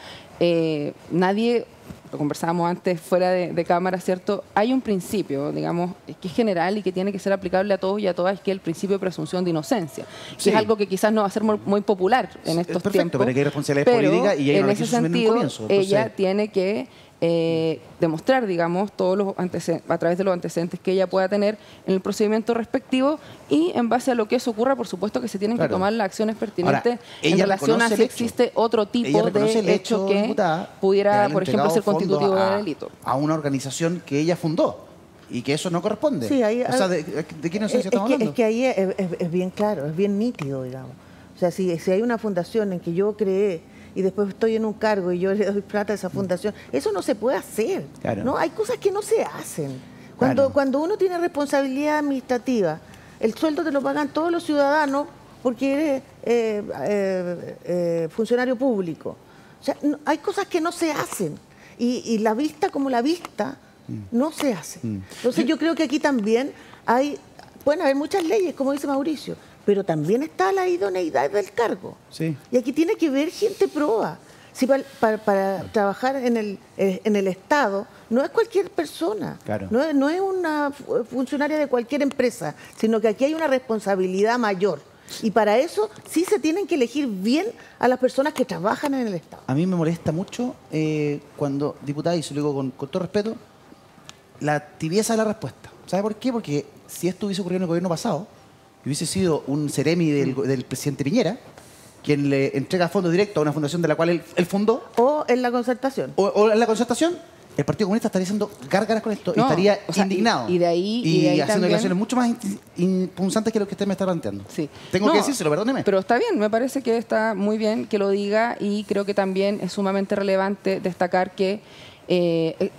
nadie... Lo conversábamos antes fuera de cámara, ¿cierto? Hay un principio, digamos, que es general y que tiene que ser aplicable a todos y a todas, que es el principio de presunción de inocencia, que es algo que quizás no va a ser muy popular en estos tiempos. Pero hay que responsabilidad política y ella en no ese quiso asumir en un sentido, comienzo. Entonces, ella tiene que demostrar, digamos, todos los a través de los antecedentes que ella pueda tener en el procedimiento respectivo, y en base a lo que eso ocurra, por supuesto que se tienen que tomar las acciones pertinentes en relación a si existe otro tipo de hecho que pudiera, por ejemplo, ser constitutivo de delito. A una organización que ella fundó y que eso no corresponde. Sí, ahí, o sea, ¿de qué inocencia estamos hablando? Es que ahí es bien claro, es bien nítido, digamos. O sea, si hay una fundación en que yo creé y después estoy en un cargo y yo le doy plata a esa fundación, eso no se puede hacer. Claro. ¿No? Hay cosas que no se hacen. Cuando uno tiene responsabilidad administrativa, el sueldo te lo pagan todos los ciudadanos porque eres funcionario público. O sea, hay cosas que no se hacen. Y la vista como la vista no se hace. Entonces yo creo que aquí también pueden haber muchas leyes, como dice Mauricio, pero también está la idoneidad del cargo. Sí. Y aquí tiene que ver gente proba. Si para trabajar en el Estado no es cualquier persona, claro. no es una funcionaria de cualquier empresa, sino que aquí hay una responsabilidad mayor. Y para eso sí se tienen que elegir bien a las personas que trabajan en el Estado. A mí me molesta mucho cuando, diputada, y se lo digo con todo respeto, la tibieza de la respuesta. ¿Sabe por qué? Porque si esto hubiese ocurrido en el gobierno pasado, hubiese sido un seremi del presidente Piñera, quien le entrega fondos directos a una fundación de la cual él fundó. O en la concertación. O en la concertación, el Partido Comunista estaría haciendo gárgaras con esto y estaría indignado. Y de ahí haciendo también declaraciones mucho más impunzantes que lo que usted me está planteando. Sí. Tengo que decírselo, perdóneme. Pero está bien, me parece que está muy bien que lo diga, y creo que también es sumamente relevante destacar que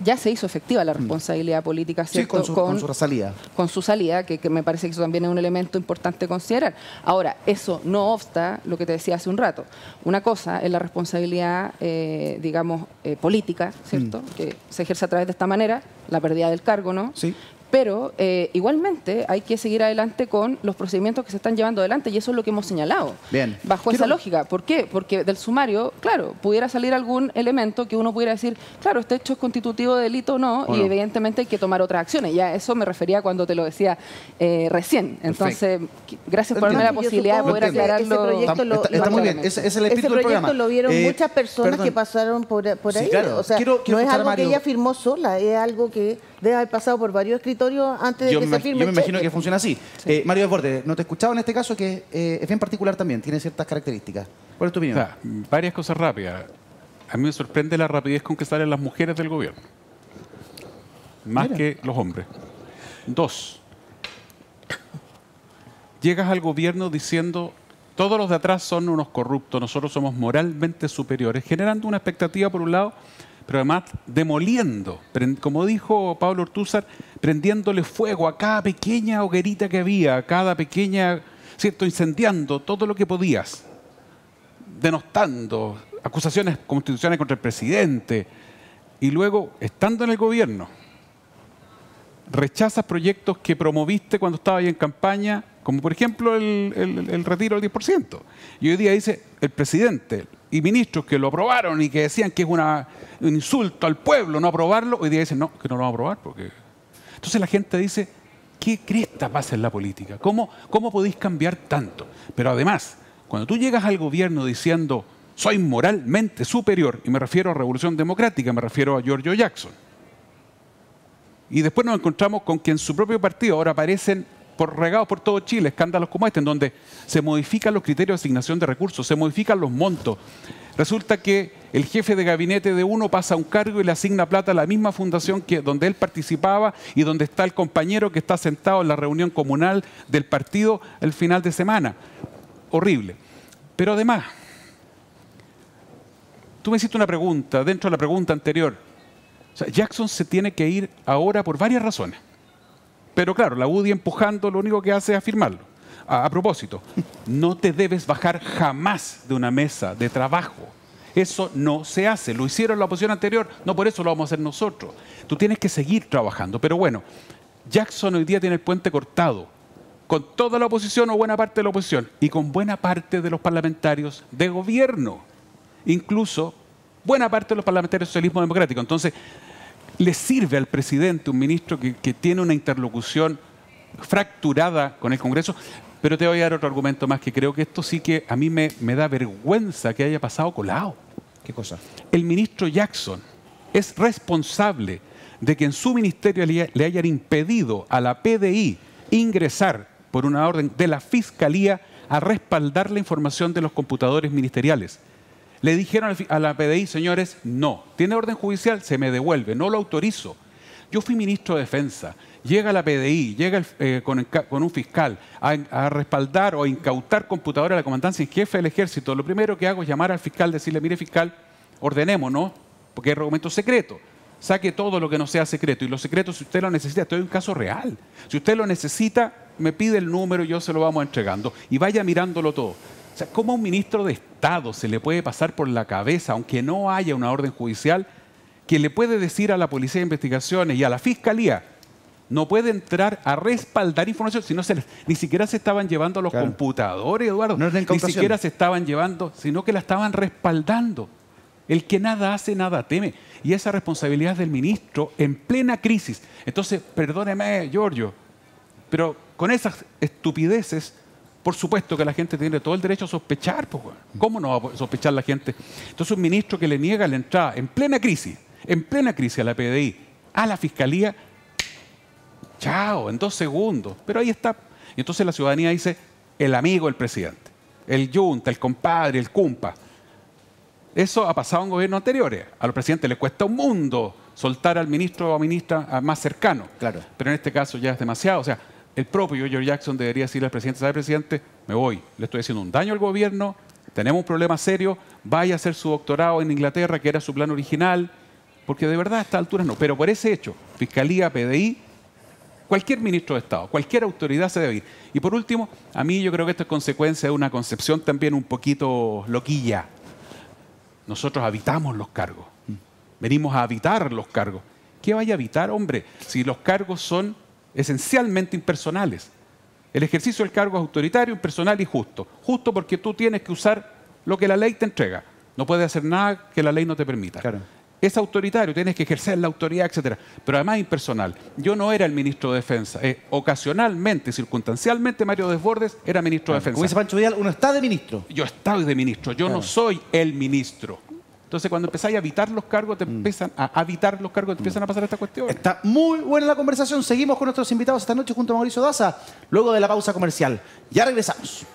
ya se hizo efectiva la responsabilidad política, ¿cierto? Sí, con su salida. Con su salida, que me parece que eso también es un elemento importante considerar. Ahora, eso no obsta lo que te decía hace un rato. Una cosa es la responsabilidad, digamos, política, ¿cierto? Que se ejerce a través de esta manera, la pérdida del cargo, ¿no? Sí. Pero igualmente hay que seguir adelante con los procedimientos que se están llevando adelante, y eso es lo que hemos señalado. Bien. Bajo esa lógica. ¿Por qué? Porque del sumario, claro, pudiera salir algún elemento que uno pudiera decir, claro, este hecho es constitutivo de delito o no, y evidentemente hay que tomar otras acciones. Ya eso me refería cuando te lo decía recién. Entonces, gracias por darme la posibilidad de poder aclararlo. Está muy bien, ese es el espíritu del programa. Ese proyecto lo vieron muchas personas que pasaron por ahí. Claro. O sea, no es algo que ella firmó sola, es algo que debe haber pasado por varios escritorios antes de que se firme. Yo me imagino que funciona así. Sí. Mario Desbordes, no te he escuchado en este caso, que es bien particular también, tiene ciertas características. ¿Cuál es tu opinión? O sea, varias cosas rápidas. A mí me sorprende la rapidez con que salen las mujeres del gobierno, más que los hombres. 2, llegas al gobierno diciendo todos los de atrás son unos corruptos, nosotros somos moralmente superiores, generando una expectativa por un lado, pero además demoliendo, como dijo Pablo Ortúzar, prendiéndole fuego a cada pequeña hoguerita que había, a cada pequeña, ¿cierto?, incendiando todo lo que podías, denostando, acusaciones constitucionales contra el presidente, y luego, estando en el gobierno, rechazas proyectos que promoviste cuando estaba ahí en campaña, como por ejemplo el retiro del 10%. Y hoy día dice el presidente y ministros que lo aprobaron y que decían que es un insulto al pueblo no aprobarlo, hoy día dicen no, que no lo vamos a aprobar. Porque... Entonces la gente dice, ¿qué cresta pasa en la política? ¿Cómo podéis cambiar tanto? Pero además, cuando tú llegas al gobierno diciendo soy moralmente superior, y me refiero a Revolución Democrática, me refiero a Giorgio Jackson, y después nos encontramos con que en su propio partido ahora aparecen regados por todo Chile escándalos como este, en donde se modifican los criterios de asignación de recursos, se modifican los montos. Resulta que el jefe de gabinete de uno pasa a un cargo y le asigna plata a la misma fundación donde él participaba y donde está el compañero que está sentado en la reunión comunal del partido el final de semana. Horrible. Pero además, tú me hiciste una pregunta dentro de la pregunta anterior. O sea, Jackson se tiene que ir ahora por varias razones. Pero claro, la UDI empujando lo único que hace es afirmarlo. A propósito, no te debes bajar jamás de una mesa de trabajo. Eso no se hace. Lo hicieron la oposición anterior, no por eso lo vamos a hacer nosotros. Tú tienes que seguir trabajando. Pero bueno, Jackson hoy día tiene el puente cortado con toda la oposición o buena parte de la oposición y con buena parte de los parlamentarios de gobierno. Incluso buena parte de los parlamentarios del socialismo democrático. Entonces, le sirve al presidente un ministro que tiene una interlocución fracturada con el Congreso. Pero te voy a dar otro argumento más, que creo que esto sí que a mí me da vergüenza que haya pasado colado. ¿Qué cosa? El ministro Jackson es responsable de que en su ministerio le hayan impedido a la PDI ingresar por una orden de la Fiscalía a respaldar la información de los computadores ministeriales. Le dijeron a la PDI, señores, no, tiene orden judicial, se me devuelve, no lo autorizo. Yo fui ministro de Defensa, llega la PDI, llega con un fiscal a respaldar o a incautar computadores a la comandancia en jefe del Ejército. Lo primero que hago es llamar al fiscal, decirle, mire fiscal, ordenemos, ¿no? Porque es documento secreto. Saque todo lo que no sea secreto. Y los secretos, si usted lo necesita, esto es un caso real. Si usted lo necesita, me pide el número y yo se lo vamos entregando. Y vaya mirándolo todo. O sea, ¿cómo a un ministro de Estado se le puede pasar por la cabeza, aunque no haya una orden judicial, que le puede decir a la Policía de Investigaciones y a la Fiscalía, no puede entrar a respaldar información, si no ni siquiera se estaban llevando los computadores, Eduardo, no ni siquiera se estaban llevando, sino que la estaban respaldando. El que nada hace, nada teme. Y esa responsabilidad del ministro en plena crisis. Entonces, perdóneme, Giorgio, pero con esas estupideces, por supuesto que la gente tiene todo el derecho a sospechar. Pues, ¿cómo no va a sospechar la gente? Entonces, un ministro que le niega la entrada en plena crisis a la PDI, a la Fiscalía, chao, en 2 segundos. Pero ahí está. Y entonces la ciudadanía dice, el amigo del presidente, el yunta, el compadre, el cumpa. Eso ha pasado en gobiernos anteriores. A los presidentes les cuesta un mundo soltar al ministro o ministra más cercano. Claro. Pero en este caso ya es demasiado. O sea, el propio George Jackson debería decirle al presidente, ¿sabe, presidente? Me voy. Le estoy haciendo un daño al gobierno, tenemos un problema serio, vaya a hacer su doctorado en Inglaterra, que era su plan original, porque de verdad a estas alturas no. Pero por ese hecho, Fiscalía, PDI, cualquier ministro de Estado, cualquier autoridad se debe ir. Y por último, a mí yo creo que esto es consecuencia de una concepción también un poquito loquilla. Nosotros habitamos los cargos. Venimos a habitar los cargos. ¿Qué vaya a habitar, hombre? Si los cargos son esencialmente impersonales. El ejercicio del cargo es autoritario, impersonal y justo. Justo porque tú tienes que usar lo que la ley te entrega. No puedes hacer nada que la ley no te permita. Claro. Es autoritario, tienes que ejercer la autoridad, etc. Pero además impersonal. Yo no era el ministro de Defensa. Ocasionalmente, circunstancialmente, Mario Desbordes era ministro de Defensa. Como dice Pancho Vidal, uno está de ministro. Yo estoy de ministro, yo no soy el ministro. Entonces, cuando empezáis a habitar los cargos, te empiezan a habitar los cargos, te empiezan a pasar esta cuestión. Está muy buena la conversación. Seguimos con nuestros invitados esta noche junto a Mauricio Daza, luego de la pausa comercial. Ya regresamos.